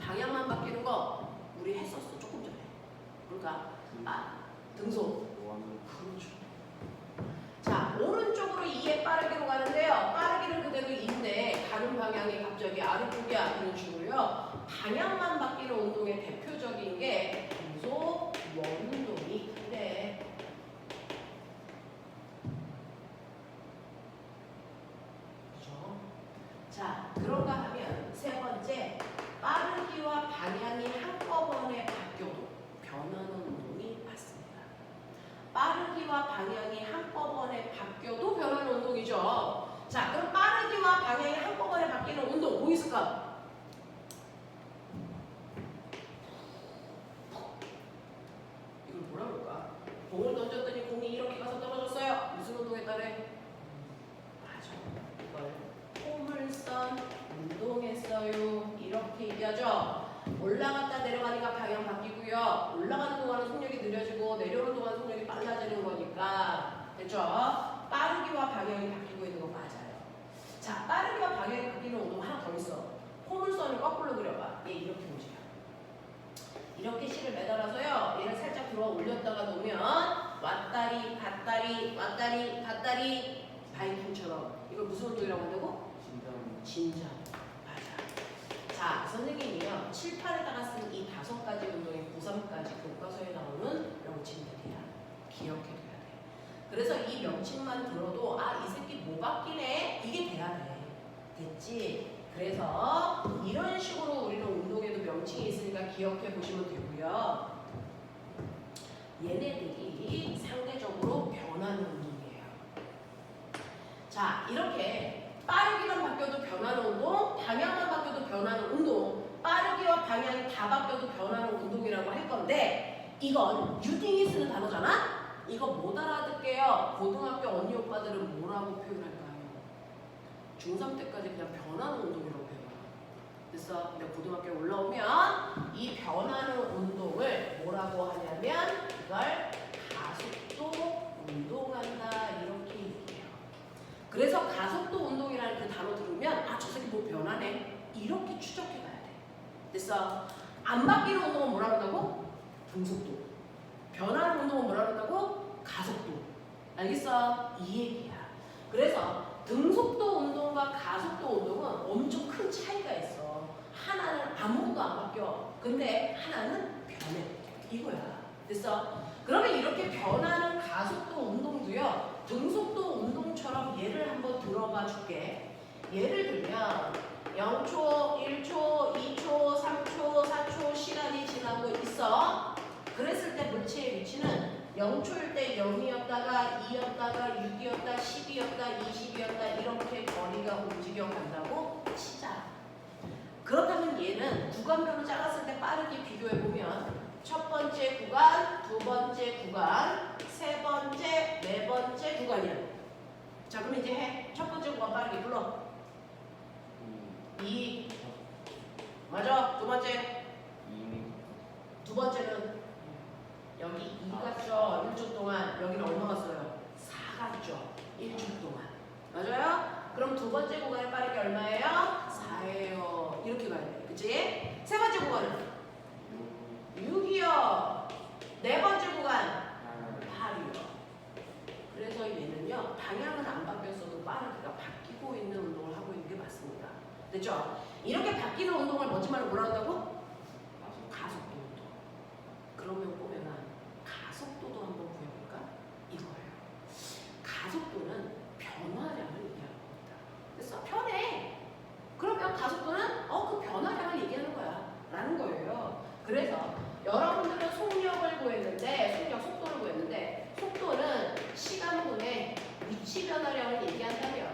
방향만 바뀌는 거 우리 했었어 조금 전에. 그러니까 등속. 그렇죠. 자, 오른쪽으로 2에 빠르기로 가는데요. 빠르기는 그대로 인데 가는 방향이 갑자기 아래쪽이야 이런 식으로요. 방향만 바뀌는 운동의 대표적인 게 등속 원운동이 그래. 그렇죠? 자, 그런가 하면 세 번째, 빠르기와 방향이 한꺼번에 바뀌어도 변하는 운동이 맞습니다. 빠르기와 방향이 한꺼번에 바뀌어도 변하는 운동이죠. 자, 그럼 빠르기와 방향이 한꺼번에 바뀌는 운동 뭐 있을까? 이걸 뭐라 그럴까? 공을 던졌더니 공이 이렇게 가서 떨어졌어요. 무슨 운동에 따래? 맞아. 이걸 포물선 운동했어요. 이렇게 얘기하죠. 올라갔다 내려가니까 방향 바뀌고요. 올라가는 동안은 속력이 느려지고 내려오는 동안 속력이 빨라지는 거니까. 됐죠? 빠르기와 방향이 바뀌고 있는 거 맞아요. 자, 빠르기와 방향이 바뀌는 운동 하나 더 있어. 포물선을 거꾸로 그려봐. 얘 이렇게 움직여. 이렇게 실을 매달아서요. 얘를 살짝 들어 올렸다가 놓으면 왔다리 갔다리 왔다리 갔다리 바이킹처럼. 이걸 무슨 운동이라고 한다고? 진정. 맞아. 자, 선생님이요. 칠판에다가 쓴 이 5가지 운동의 고3까지 교과서에 나오는 명칭들이야. 기억해둬야 돼. 그래서 이 명칭만 들어도 이 새끼 뭐 바뀌네? 이게 돼야 돼. 됐지? 그래서 이런 식으로 우리는 운동에도 명칭이 있으니까 기억해 보시면 되고요. 얘네들이 상대적으로 변하는 운동이에요. 자, 이렇게 빠르기만 바뀌어도 변하는 운동, 방향만 바뀌어도 변하는 운동, 빠르기와 방향이 다 바뀌어도 변하는 운동이라고 할 건데 이건 유딩이 쓰는 단어잖아? 이거 못 알아듣게요. 고등학교 언니 오빠들은 뭐라고 표현할까요? 중3 때까지 그냥 변하는 운동이라고 표현해요. 그래서 근데 고등학교에 올라오면 이 변하는 운동을 뭐라고 하냐면 이걸 가속도 운동한다 이렇게 얘기해요. 그래서 가속도 운동이라는 그 단어 들으면 저 새끼 뭐 변하네 이렇게 추적해 가야 돼. 그래서 안 바뀌는 운동은 뭐라고 한다고? 등속도. 변하는 운동은 뭐라고 한다고? 가속도. 알겠어? 이 얘기야. 그래서 등속도 운동과 가속도 운동은 엄청 큰 차이가 있어. 하나는 아무것도 안 바뀌어. 근데 하나는 변해. 이거야. 됐어? 그러면 이렇게 변하는 가속도 운동도요. 등속도 운동처럼 예를 한번 들어봐 줄게. 예를 들면 0초, 1초, 2초, 3초, 4초 시간이 지나고 있어. 그랬을 때 물체의 위치는 0초일 때 0이었다가 2였다가 6이었다 10이었다 20이었다 이렇게 거리가 움직여 간다고 치자. 그렇다면 얘는 구간별로 작았을 때 빠르게 비교해 보면 첫 번째 구간, 두 번째 구간, 세 번째, 네 번째 구간이야. 자, 그럼 이제 해. 첫 번째 구간 빠르게 불러. 2. 맞아. 두 번째. 두 번째는 여기 2 갔죠. 1초 동안. 여기는 얼마 갔어요? 4 갔죠. 1초 동안. 맞아요? 그럼 두 번째 구간의 빠르기 얼마예요? 4예요. 이렇게 가야 돼. 그치? 세 번째 구간은 6이요. 네 번째 구간 8이요. 그래서 얘는요. 방향은 안 바뀌었어도 빠르기가 바뀌고 있는 운동을 하고 있는 게 맞습니다. 됐죠? 이렇게 바뀌는 운동을 멋지말로 뭐라 한다고? 가속도 운동. 그러면 보면은 가속도도 한번 구해볼까? 이거예요. 가속도는 변화량을 얘기하는 겁니다. 그래서 변해. 그러면 가속도는 그 변화량을 얘기하는 거야. 라는 거예요. 그래서 여러분들은 속력을 구했는데 속력 속도를 구했는데 속도는 시간분의 위치 변화량을 얘기한다면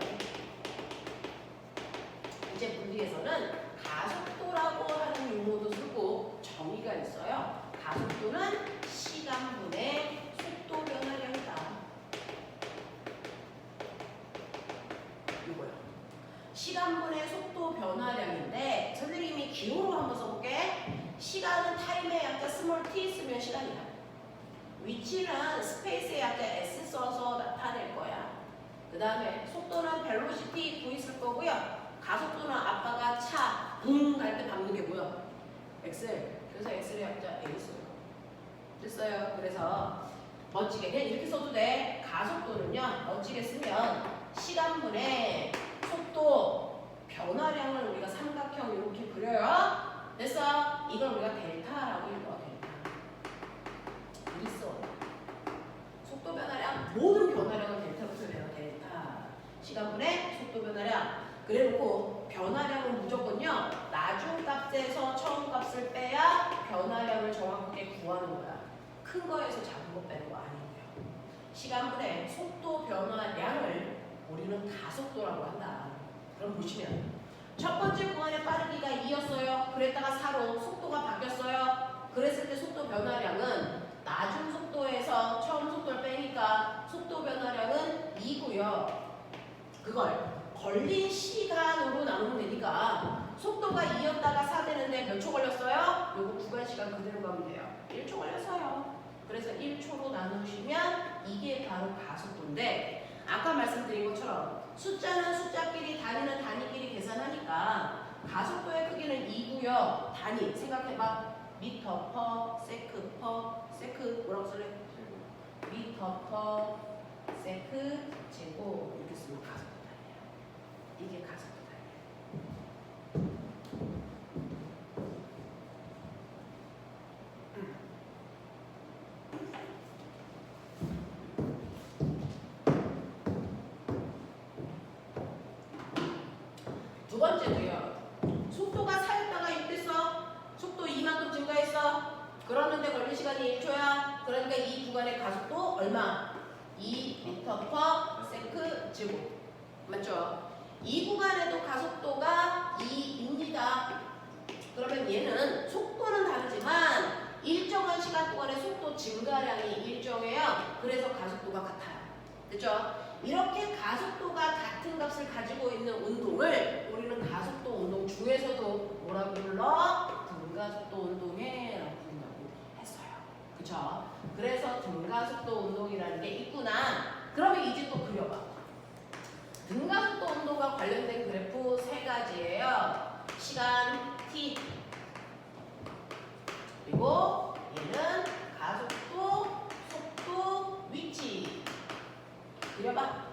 이제 물리에서는 가속도라고 하는 용어도 쓰고 정의가 있어요. 가속도는 시간분의 속도 변화량이다. 이거요. 시간분의 속도 변화량인데 선생님이 기호로 한번 써볼게. 시간은 타임의 약자 스몰 t 쓰면 시간이야. 위치는 스페이스의 약자 s 써서 나타낼 그 다음에 속도는 벨로시티 V 있을 거고요. 가속도는 아빠가 차 붕 갈 때 밟는 게 뭐야? 엑셀. 그래서 엑셀의 약자 A 써요. 됐어요. 그래서 멋지게 그냥 이렇게 써도 돼. 가속도는요. 멋지게 쓰면 시간분의 속도 변화량을 우리가 삼각형 이렇게 그려요. 됐어? 이걸 우리가 델타라고 읽어. 델타. 있어. 속도 변화량 모든 변화량은 델타로 표현해요. 델타. 시간분의 속도 변화량. 그래놓고 변화량은 무조건요. 나중 값에서 처음 값을 빼야 변화량을 정확하게 구하는 거야. 큰 거에서 작은 거 빼는 거 아니고요. 시간분의 속도 변화량을 우리는 가속도라고 한다. 그럼 보시면 첫 번째 구간의 빠르기가 2였어요. 그랬다가 4로 속도가 바뀌었어요. 그랬을 때 속도 변화량은 나중 속도에서 처음 속도를 빼니까 속도 변화량은 2고요. 그걸 걸린 시간으로 나누면 되니까 속도가 2였다가 4 되는데 몇 초 걸렸어요? 요거 구간 시간 그대로 가면 돼요. 1초 걸렸어요. 그래서 1초로 나누시면 이게 바로 가속도인데 아까 말씀드린 것처럼 숫자는 숫자끼리 단위는 단위끼리 계산하니까 가속도의 크기는 2고요. 단위 생각해봐. 미터 퍼 세크 퍼 세크 뭐라고 쓸래? 미터 퍼 세크 제곱 이렇게 쓰면 가속도 단위야. 이게 가속도 단위야. 두 번째도요. 속도가 4였다가 6 됐어. 속도 이만큼 증가했어. 그러는데 걸린 시간이 1초야. 그러니까 이 구간의 가속도 얼마? 2m per 세크 제곱. 맞죠? 이 구간에도 가속도가 2입니다. 그러면 얘는 속도는 다르지만 일정한 시간 동안의 속도 증가량이 일정해요. 그래서 가속도가 같아요. 그죠? 이렇게 가속도가 같은 값을 가지고 있는 운동을 우리는 가속도 운동 중에서도 뭐라고 불러? 등가속도 운동에 라고 부른다고 했어요. 그쵸? 그래서 등가속도 운동이라는 게 있구나. 그러면 이제 또 그려봐. 등가속도 운동과 관련된 그래프 세 가지예요. 시간 t 그리고 얘는 가속도, 속도, 위치. 그려봐.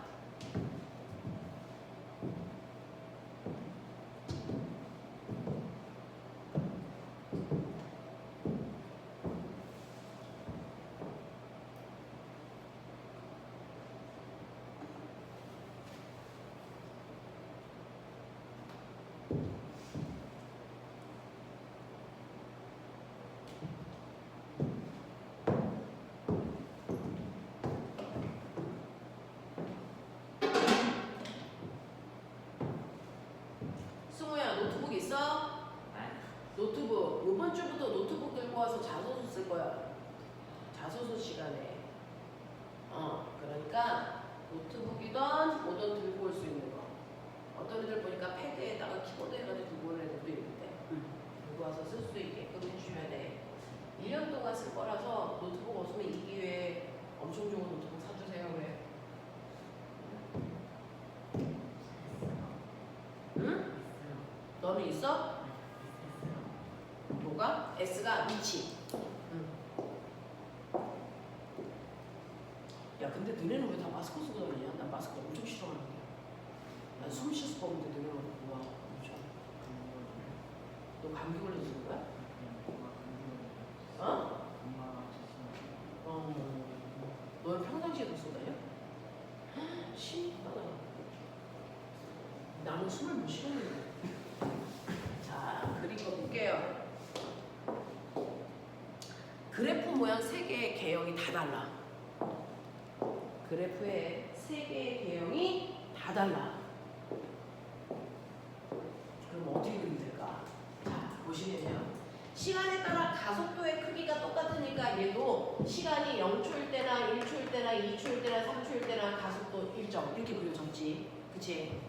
승우야 노트북 있어? 노트북 이번 주부터 노트북 들고 와서 자소서 쓸 거야. 자소서 시간에. 그러니까 노트북이든 뭐든 들고 올 수 있는 거. 어떤 애들 보니까 패드에다가 키보드 해가지고 들고 오는 애들도 있는데 들고 와서 쓸 수 있게끔 해주셔야 돼. 1년 동안 쓸 거라서 노트북 없으면 이 기회에 엄청 좋은 노트북 사주세요. 왜? 응? 너는 있어? 뭐가? S가 위치. 야 근데 너네는 왜 다 마스크 쓰고 다니냐? 난 마스크 엄청 싫어하는데. 난 숨 쉴 수가 없는데 너네는 뭐야? 엄청. 너 감기 걸려서 거야? 어? 너는 평상시에도 쓰고 다녀? 신기하다. 나는 숨을 못 쉬었는데. 자, 그리고 볼게요. 그래프 모양 3개의 개형이 다 달라. 그래프의 3개의 개형이 다 달라. 그럼 어떻게 그리면 될까? 자, 보시면요. 시간에 따라 가속도의 크기가 똑같으니까 얘도 시간이 0초일 때나 1초일 때나 2초일 때나 3초일 때나 가속도 일정 이렇게 그려졌지. 그치?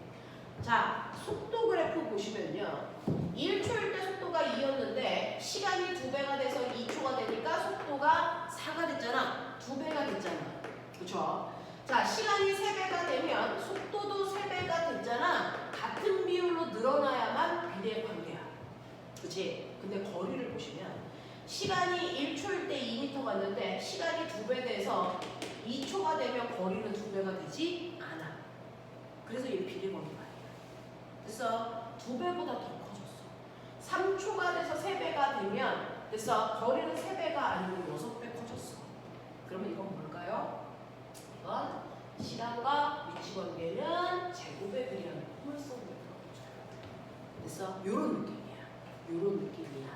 자, 속도 그래프 보시면요. 1초일 때 속도가 2였는데 시간이 2배가 돼서 2초가 되니까 속도가 4가 됐잖아. 2배가 됐잖아. 그쵸? 자, 시간이 3배가 되면 시간이 1초일 때 2m 갔는데 시간이 2배 돼서 2초가 되면 거리는 2배가 되지 않아. 그래서 얘 비례거리가 아니야. 그래서 2배보다 더 커졌어. 3초가 돼서 3배가 되면 그래서 거리는 3배가 아니고 6배 커졌어. 그러면 이건 뭘까요? 이건 시간과 위치 관계는 제곱에 비례하는 포물선 벡터죠. 그래서 요런 느낌이야. 요런 느낌이야.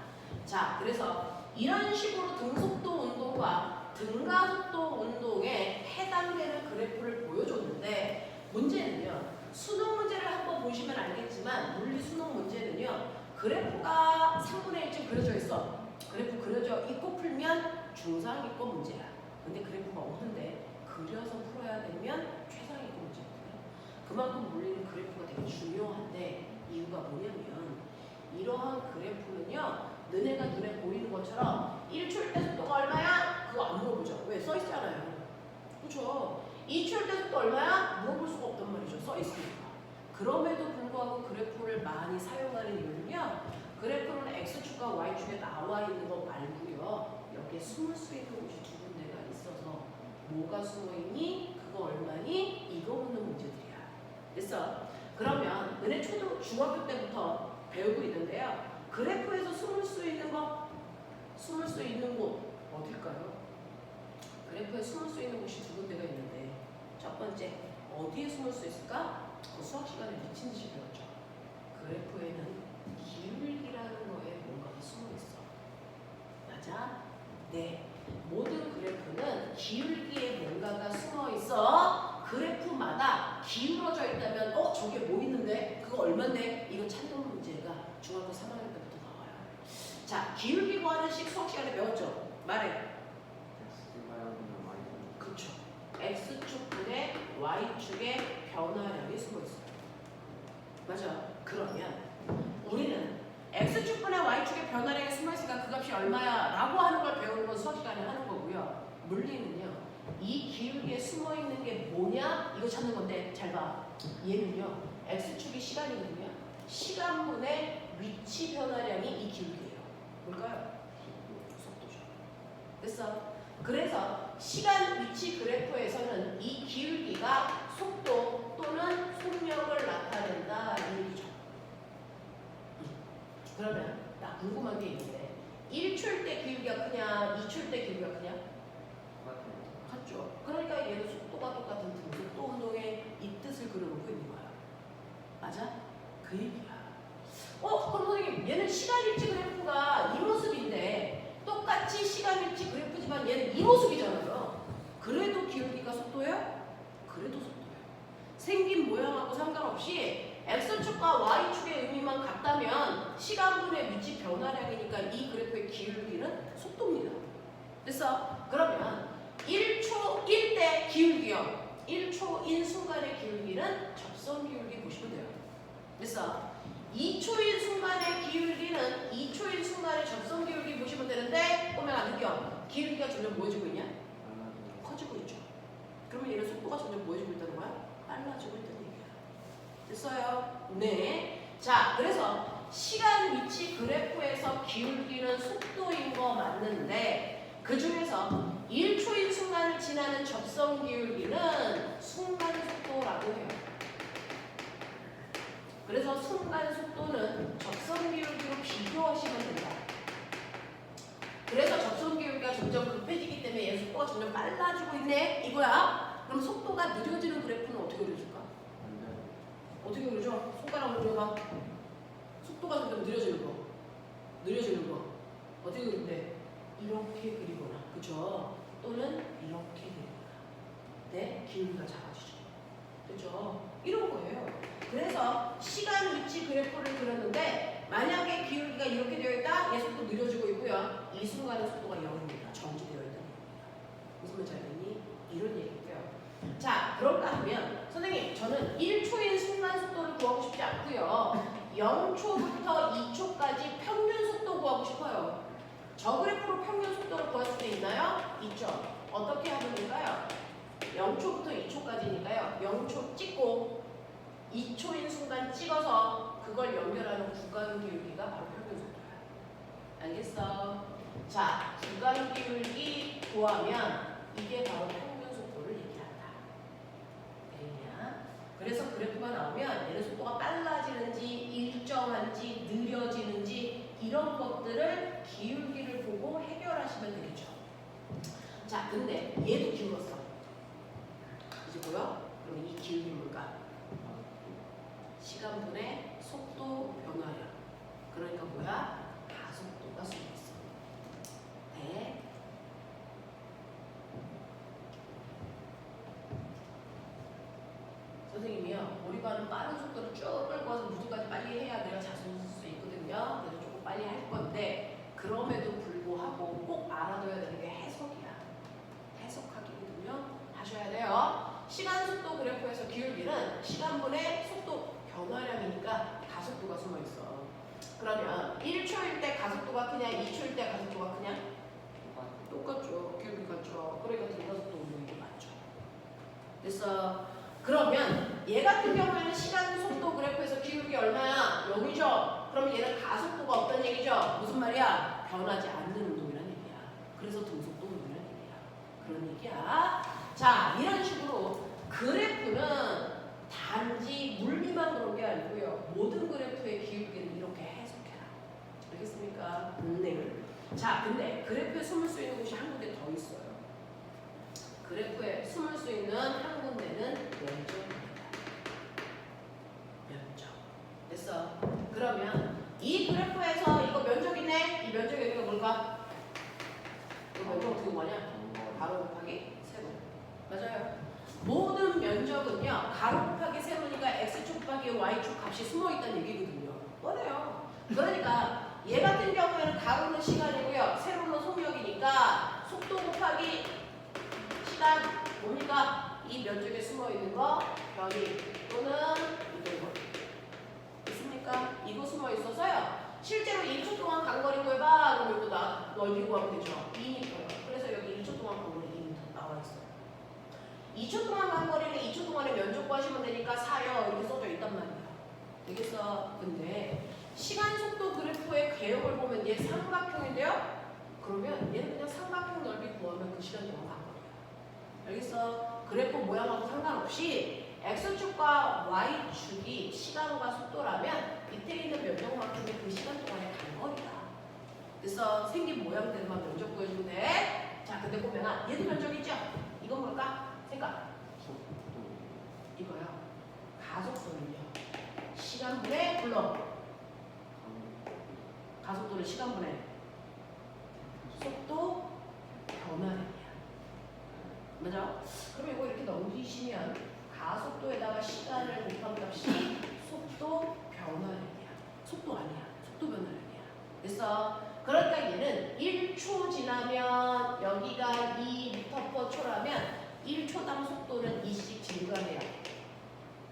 자, 그래서 이런 식으로 등속도 운동과 등가속도 운동에 해당되는 그래프를 보여줬는데 문제는요. 수능 문제를 한번 보시면 알겠지만 물리 수능 문제는요. 그래프가 3분의 1쯤 그려져 있어. 그래프 그려져 있고 풀면 중상위권 문제야. 근데 그래프가 없는데 그려서 풀어야 되면 최상위권 문제거든요. 그만큼 물리는 그래프가 되게 중요한데 이유가 뭐냐면 이러한 그래프는요. 너네가 눈에 보이는 것처럼 1초일 때 속도가 얼마야? 그거 안 물어보죠. 왜? 써있잖아요. 그렇죠? 2초일 때 속도 얼마야? 물어볼 수가 없단 말이죠. 써있으니까. 그럼에도 불구하고 그래프를 많이 사용하는 이유는요. 그래프는 X축과 Y축에 나와 있는 거 말고요. 여기에 숨을 수 있는 곳이 두 군데가 있어서 뭐가 숨어있니? 그거 얼마니? 이거 묻는 문제들이야. 됐어? 그러면 너네 중학교 때부터 배우고 있는데요. 그래프에서 숨을 수 있는 거, 숨을 수 있는 곳 어딜까요? 그래프에 숨을 수 있는 곳이 두 군데가 있는데 첫 번째, 어디에 숨을 수 있을까? 그 수학 시간에 미친 듯이 배웠죠. 그래프에는 기울기라는 거에 뭔가가 숨어 있어. 맞아? 네. 모든 그래프는 기울기에 뭔가가 숨어 있어. 그래프마다 기울어져 있다면 저게 뭐 있는데? 그거 얼만데? 이거 찾는 문제가 중학교 3학년 때부터 나와요. 자, 기울기 구하는 식 수학 시간에 배웠죠? 말해. 그렇죠. X축분의 Y축의 변화량이 숨어 있어요. 맞아. 그러면 우리는 X축분의 Y축의 변화량이 숨어 있으니까 그 값이 얼마야? 라고 하는 걸 배우는 건 수학 시간에 하는 거고요. 물리는요. 이 기울기에 숨어 있는 게 뭐냐? 이거 찾는 건데 잘 봐. 얘는요. X축이 시간이거든요. 시간분의 위치 변화량이 이 기울기예요. 뭘까요? 속도죠. 됐어? 그래서 시간 위치 그래프에서는 이 기울기가 속도 또는 속력을 나타낸다 이 얘기죠. 그러면 나 궁금한 게 있는데 1초일 때 기울기가 크냐 2초일 때 기울기가 크냐? 같죠. 그러니까 얘는 속도가 똑같은 등속도 운동에 이 뜻을 그려놓고 있는 거야. 맞아? 그 얘기야. 그럼 선생님 얘는 시간 일치 그래프가 이 모습인데 똑같이 시간 일치 그래프지만 얘는 이 모습이잖아요. 그래도 기울기가 속도예요? 그래도 속도예요. 생긴 모양하고 상관없이 X축과 Y축의 의미만 같다면 시간분의 위치 변화량이니까 이 그래프의 기울기는 속도입니다. 됐어? 그러면 1초 1대 기울기요. 1초인 순간의 기울기는 접선 기울기 보시면 돼요. 됐어? 2초인 순간의 기울기는 2초인 순간의 접선 기울기 보시면 되는데 꼬맹아 느껴. 기울기가 점점 뭐해지고 있냐? 커지고 있죠. 그러면 얘는 속도가 점점 뭐해지고 있다는 거야? 빨라지고 있다는 얘기야. 됐어요? 네. 자, 그래서 시간 위치 그래프에서 기울기는 속도인 거 맞는데 그 중에서 1초인 순간을 지나는 접선 기울기는 순간 속도라고 해요. 그래서 순간 속도는 접선 기울기로 비교하시면 된다. 그래서 접선 기울기가 점점 급해지기 때문에 얘 속도가 점점 빨라지고 있네 이거야. 그럼 속도가 느려지는 그래프는 어떻게 그려줄까? 어떻게 그러죠? 손가락으로 그려봐. 속도가 점점 느려지는 거. 느려지는 거. 어떻게 그리는데? 이렇게 그리거나. 그죠? 또는 이렇게 그리거나. 네? 기울기가 작아지죠. 그죠? 이런 거예요. 그래서 시간 위치 그래프를 그렸는데 만약에 기울기가 이렇게 되어 있다? 얘 속도 느려지고 있고요. 이 순간의 속도가 0입니다. 정지되어 있다는 겁니다. 무슨 말인지 알겠니? 이런 얘기고요. 자, 그럴까 하면 선생님 저는 1초인 순간 속도를 구하고 싶지 않고요. 0초부터 2초까지 평균 속도 구하고 싶어요. 저 그래프로 평균 속도를 구할 수 있나요? 있죠. 어떻게 하면 될까요? 0초부터 2초까지니까요. 0초 찍고 2초인 순간 찍어서 그걸 연결하는 구간 기울기가 바로 평균 속도야. 알겠어? 자, 주간 기울기 구하면 이게 바로 평균 속도를 얘기한다. 되겠냐? 그래서 그래프가 나오면 얘는 속도가 빨라지는지 일정한지 느려지는지 이런 것들을 기울기를 보고 해결하시면 되겠죠. 자, 근데 얘도 기울었어. 이제 보여? 그럼 이 기울기 뭘까? 시간분의 속도 변화량. 그러니까 뭐야? 가속도가 숨어있어. 네. 선생님이요, 우리가는 빠른 속도를 쭉 끌고 와서 무조건 빨리 해야 내가 자손 쓸 수 있거든요. 그래서 조금 빨리 할 건데 그럼에도 불구하고 꼭 알아둬야 되는 게 해석이야. 해석하기거든요. 하셔야 돼요. 시간 속도 그래프에서 기울기는 시간분의 속도 변화량이니까 가속도가 숨어 있어. 그러면 1초일 때 가속도가 크냐, 2초일 때 가속도가 크냐? 똑같죠. 기울기 같죠. 그러니까 등가속도 운동이 맞죠. 그래서 그러면 얘 같은 경우에는 시간 속도 그래프에서 기울기 얼마야? 0이죠. 그럼 얘는 가속도가 없다는 얘기죠. 무슨 말이야? 변하지 않는 운동이라는 얘기야. 그래서 등속도 운동이라는 얘기야. 그런 얘기야. 자, 이런 식으로 그래프는 단지 물리만 그런 게 아니고요. 모든 그래프의 기울기는 이렇게 해석해라. 알겠습니까? 네. 자, 근데 그래프에 숨을 수 있는 곳이 한 군데 더 있어요. 그래프에 숨을 수 있는 한 군데는 면적입니다. 면적. 됐어. 그러면 이 그래프에서 이거 면적이네. 이 면적 여기가 뭘까? 이거 면적 어떻게 구하냐? 가로 곱하기 세로. 맞아요. 모든 면적은요, 가로 곱하기 세로니까 x축 곱하기 y축 값이 숨어 있다는 얘기거든요. 뻔해요. 그러니까 얘 같은 경우에는 가로는 시간이고요, 세로는 속력이니까 속도 곱하기 시간 뭡니까? 이 면적에 숨어 있는 거 변이 또는 이거 있습니까? 이거 숨어 있어서요. 실제로 1초 동안 간거리 구해봐. 그러면 또 넓이 구하면 되죠. 2m. 그래서 여기 1초 동안 간거리 2m 나와 있어요. 2초 동안 간거리는 2초 동안에 면적 구하시면 되니까 4요. 이렇게 써져 있단 말이에요. 되겠어? 근데 시간 속도 그래프의 개형을 보면 얘 삼각형인데요? 그러면 얘는 그냥 삼각형 넓이 구하면 그 시간 동안 간거리야. 알겠어? 그래프 모양하고 상관없이 x축과 y축이 시간과 속도라면 밑에 있는 면적만큼이 그 시간 동안의 간거리다. 그래서 생긴 모양대로만 면적 구해주면 돼. 자, 근데 보면 얘도 면적이죠? 이건 뭘까? 생각. 이거요. 가속도는요. 시간분의 물론 가속도는 시간분의 속도 변화량이야. 맞아? 그럼 이거 이렇게 넘기시면 가속도에다가 시간을 곱한 값이 속도 변화량이야. 속도 아니야. 속도 변화량이야. 그래서 그러니까 얘는 1초 지나면 여기가 2m/초라면 1초당 속도는 2씩 증가해요.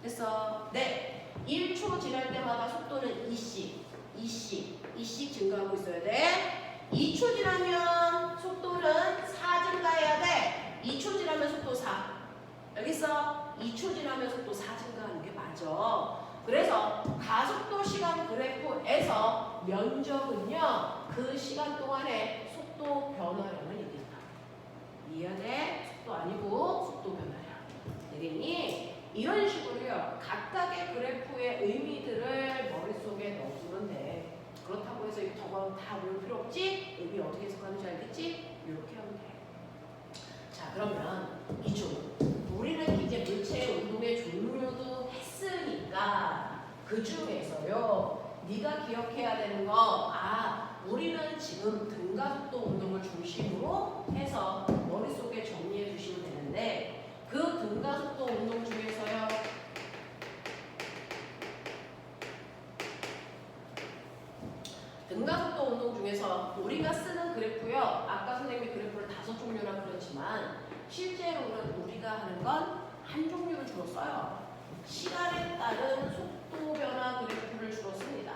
그래서 네, 1초 지날 때마다 속도는 2씩 증가하고 있어야 돼. 2초 지나면 속도는 4 증가해야 돼. 2초 지나면 속도 4. 알겠어? 2초 지나면 속도 4 증가하는 게 맞아. 그래서 가속도 시간 그래프에서 면적은요, 그 시간 동안의 속도 변화량을 얘기한다. 이해돼? 속도 아니고 속도 변화량. 되겠니? 이런 식으로요, 각각의 그래프의 의미들을 머릿속에 넣어주면 돼. 그렇다고 해서 이거 저거 다 외울 필요 없지? 의미 어떻게 해석하는지 알겠지? 이렇게 하면 돼. 자, 그러면 이중 우리는 이제 물체 운동의 종류도 했으니까 그 중에서요, 네가 기억해야 되는 거, 우리는 지금 등가속도 운동을 중심으로 해서 머릿속에 정리해 주시면 되는데, 그 등가속도 운동 중에서요, 등가속도 운동 중에서 우리가 쓰는 그래프요, 아까 선생님이 그래프를 5종류라 그랬지만 실제로는 우리가 하는 건 한 종류를 주로 써요. 시간에 따른 속도 변화 그래프를 주로 씁니다.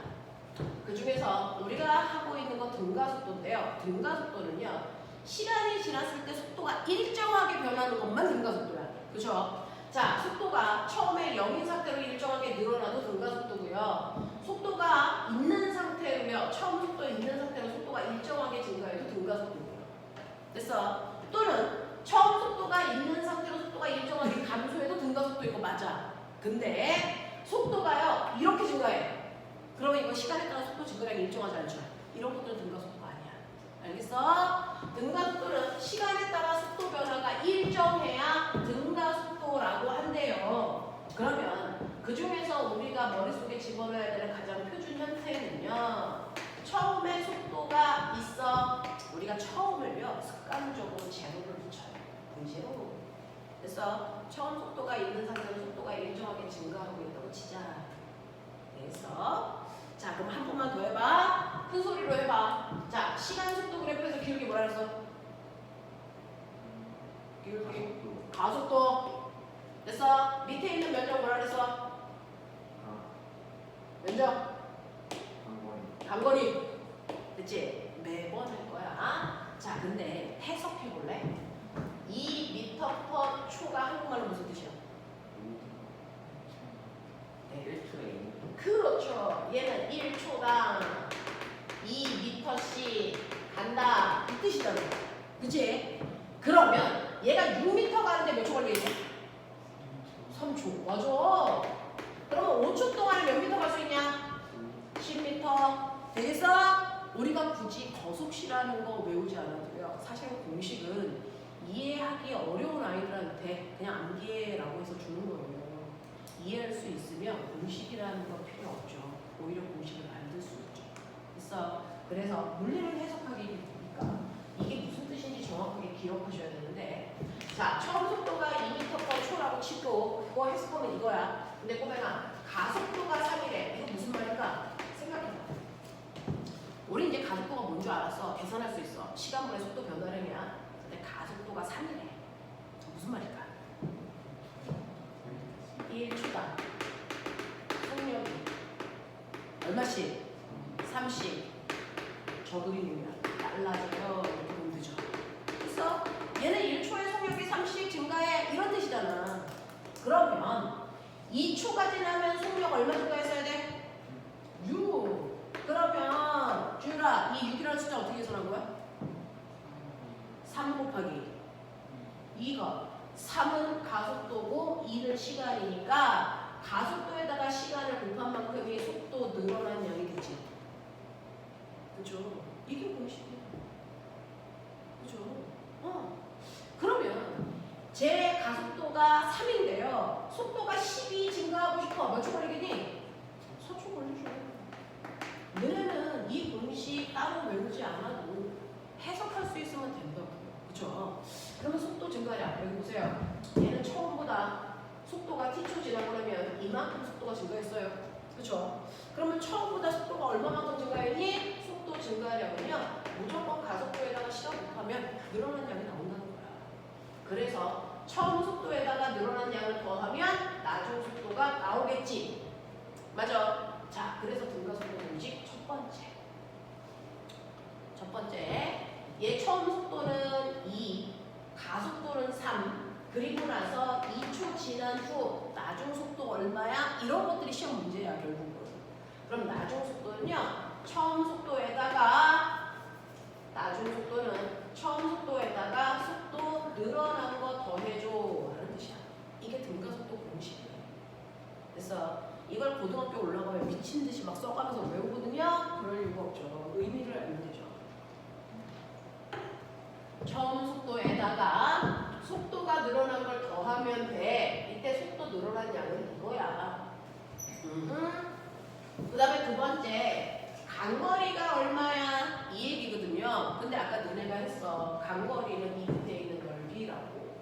그 중에서 우리가 하고 있는 건 등가속도인데요. 등가속도는요, 시간이 지났을 때 속도가 일정하게 변하는 것만 등가속도야. 그죠? 자, 속도가 처음에 0인 상태로 일정하게 늘어나도 등가속도고요. 속도가 있는 상태로요, 처음 속도에 있는 상태로 속도가 일정하게 증가해도 등가속도고요. 됐어. 또는 처음 속도가 있는 상태로 속도가 일정하게 감소해도 등가 속도 있고 맞아. 근데 속도가요 이렇게 증가해. 그러면 이거 시간에 따라 속도 증가량이 일정하지 않죠. 이런 것들은 등가 속도가 아니야. 알겠어? 등가 속도는 시간에 따라 속도 변화가 일정해야 등가 속도라고 한대요. 그러면 그 중에서 우리가 머릿속에 집어넣어야 되는 가장 표준 형태는요. 처음에 속도가 있어. 우리가 처음을요 습관적으로 제로를 붙여요. V0. 그래서 처음 속도가 있는 상태로 속도가 일정하게 증가하고 있다고 치자. 그래서 자 그럼 한 번만 더 해봐. 큰 소리로 해봐. 자 시간 속도 그래프에서 기울기 뭐라 그랬어? 기울기 가속도. 됐어? 밑에 있는 면적 뭐라 그랬어? 면적 단거리. 됐지? 매번 할 거야. 자 근데 해석해 볼래? 2m/초가 한국말로 무슨 뜻이야? 네. 1초에 그렇죠. 얘는 1초당 2m씩 간다 이 뜻이잖아. 그치? 그러면 얘가 6m 가는데 몇 초 걸리겠어? 3초. 맞아. 그러면 5초 동안에 몇 미터 갈 수 있냐? 10m. 되겠어? 우리가 굳이 거속시라는 거 외우지 않아도요. 사실 공식은 이해하기 어려운 아이들한테 그냥 암기해라고 해서 주는 거예요. 이해할 수 있으면 공식이라는 거 필요 없죠. 오히려 공식을 만들 수 있죠. 그래서 물리를 해석하기니까 이게 무슨 뜻인지 정확하게 기억하셔야 되는데 자 처음 속도가 2m/초라고 치고 그거 해석하면 이거야. 근데 꼬맹아 가속도가 3이래. 이거 무슨 말인가? 생각해봐. 우리 이제 가속도가 뭔 줄 알았어. 계산할 수 있어. 시간분의 속도 변화량이야. 근데 가속도가 3이래. 무슨 말일까? 1초당 속력이 얼마씩? 3씩 저그림이면 달라져요. 이렇게 보면 되죠. 그래서 얘는 1초에 속력이 3씩 증가해 이런 뜻이잖아. 그러면 2초가 지나면 속력 얼마 증가했어야 돼? 6. 그러면 주율아 이 6이라는 숫자 어떻게 계산한 거야? 3 곱하기 2가 3은 가속도고 2는 시간이니까 가속도에다가 시간을 곱한 만큼이 속도 늘어난 양이 되지. 그죠? 이게 공식이야. 그죠? 그러면 제 가속도가 3인데요. 속도가 12 증가하고 싶어. 몇 초 걸리겠니? 4초 걸리죠. 너네는 이 공식 따로 외우지 않아도 해석할 수 있으면 된다고요. 그쵸? 그러면 속도 증가량 여기 보세요. 얘는 처음보다 속도가 t초 지나고 나면 이만큼 속도가 증가했어요. 그쵸? 그러면 처음보다 속도가 얼마만큼 증가했니? 속도 증가량은요 무조건 가속도에다가 시간 곱하면 늘어난 양이 나온다는 거야. 그래서 처음 속도에다가 늘어난 양을 더하면 나중 속도가 나오겠지. 맞아. 자, 그래서 등가속도 공식 첫 번째 얘 처음 속도는 2, 가속도는 3, 그리고 나서 2초 지난 후 나중 속도 얼마야? 이런 것들이 시험 문제야 결국은. 그럼 나중 속도는요 처음 속도에다가 나중 속도는 처음 속도에다가 속도 늘어난 거 더해줘 라는 뜻이야. 이게 등가속도 공식이에요. 그래서 이걸 고등학교 올라가면 미친 듯이 막 써가면서 외우거든요. 그럴 이유가 없죠. 의미를 알면 되죠. 처음 속도에다가 속도가 늘어난 걸 더하면 돼. 이때 속도 늘어난 양은 이거야. 그 다음에 두 번째 간거리가 얼마야? 이 얘기거든요. 근데 아까 너네가 했어. 간거리는 이 밑에 있는 넓이라고.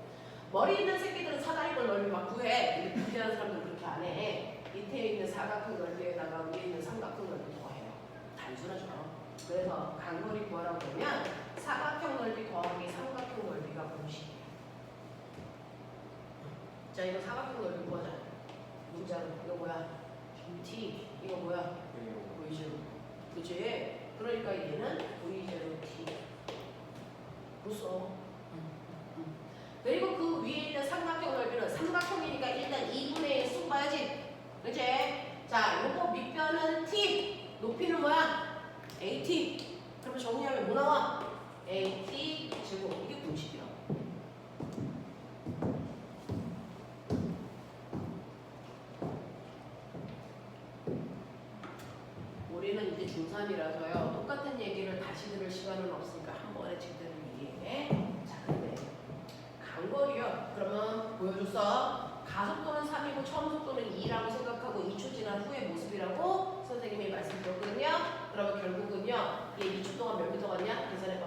머리 있는 새끼들은 사다리꼴 넓이 막 구해. 근데 부패하는 사람들은 그렇게 안 해. 밑에 있는 사각형 넓이에다가 위에 있는 삼각형 넓이 더해요. 단순하죠. 그래서 간거리 구하라고 하면 사각형 넓이 더하기 삼각형 넓이가 공식이에요. 자, 이거 사각형 넓이 구하자. 문자로 이거 뭐야? t. 이거 뭐야? V0. 그치? 그러니까 얘는 V0t. 써. 그리고 그 위에 있는 삼각형 넓이는 삼각형이니까 일단 2분의 1 쑥 봐야지. 그치? 자, 요거 밑변은 t. 높이는 뭐야? at. 그러면 정리하면 뭐 나와? AT 제곱 이게 공식이야. 우리는 이제 중3이라서요. 똑같은 얘기를 다시 들을 시간은 없으니까 한 번에 제대로 이해해. 자, 근데 간거리요. 그러면 보여줬어. 가속도는 3이고 처음 속도는 2라고 생각하고 2초 지난 후의 모습이라고 선생님이 말씀드렸거든요. 그러면 결국은요. 얘 2초 동안 몇 미터 갔냐? 계산해봐.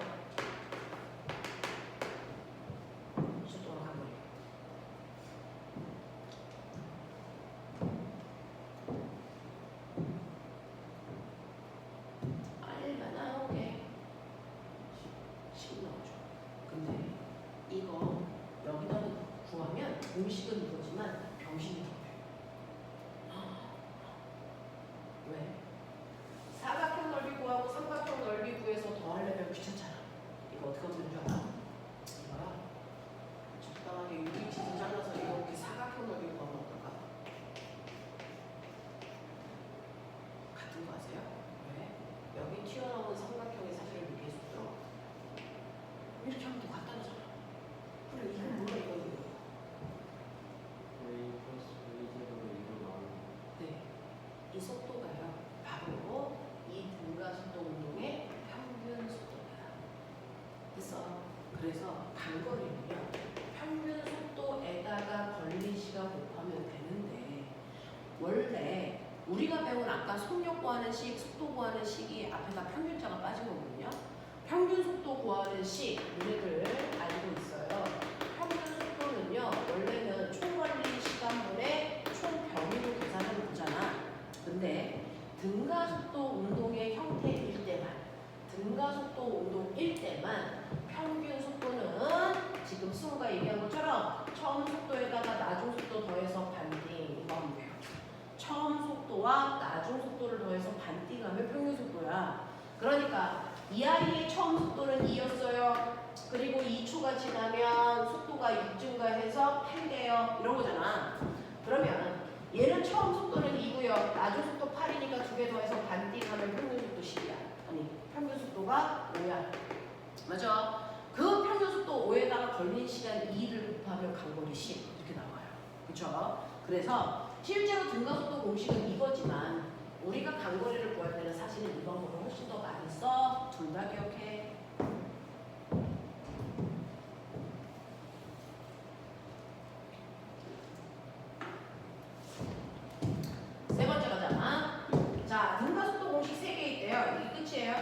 2초 동안 간거리. 알바 나오게 10 나오죠. 근데 이거 여기다 구하면 공식은 이거지만 병신이 더 왜? 사각형 넓이 구하고 삼각형 넓이 구해서 더하려면 귀찮잖아. 이거 어떻게 하면 되는 줄 알아? 이거야. 적당하게 유리치즈 잘라서 이렇게 사각형 넓이 구하면 어떨까? 같은 거 아세요? 왜? 여기 튀어나온 삼각형의 사실을 여기에 줬죠? 이렇게 하면 더 간단하잖아. 그래, 이건 몰라, 이거. A 플러스 B 제곱을 이로 나오는 네. 이 속도가요. 바로 이 등가속도 운동의 평균 속도입니다. 됐어. 그래서 단거리는요. 평균 속도에다가 걸린 시간 곱하면 되는데 원래 우리가 배운 아까 속력 구하는 식, 속도 구하는 식이 앞에다 평균자가 빠진 거거든요. 평균 속도 구하는 식 우리들 알고 있어요. 평균 속도는요. 원래는 총 걸린 시간분의 총 범위로 계산을 보잖아. 근데 등가속도 운동의 형태일 때만, 등가속도 운동일 때만 평균 속도는 지금 승우가 얘기한 것처럼 처음 속도에다가 나중 속도 더해서 반띵 이거 하면 돼요. 처음 속도와 나중 속도를 더해서 반띵하면 평균 속도야. 그러니까 이 아이의 처음 속도는 2였어요. 그리고 2초가 지나면 속도가 6 증가해서 8돼요. 이런 거잖아. 그러면 얘는 처음 속도는 2고요. 나중 속도 8이니까 2개 더해서 반띵하면 평균 속도 10이야. 아니, 평균 속도가 5야. 맞아? 그 평균 속도 5에다가 걸린 시간 2를 곱하면 간거리 10 이렇게 나와요. 그쵸? 그래서 실제로 등가속도 공식은 이거지만 우리가 간거리를 구할 때는 사실은 이 방법을 훨씬 더 많이 써. 둘 다 기억해. 세 번째 가자. 자, 등가속도 공식 3개 있대요. 이게 끝이에요.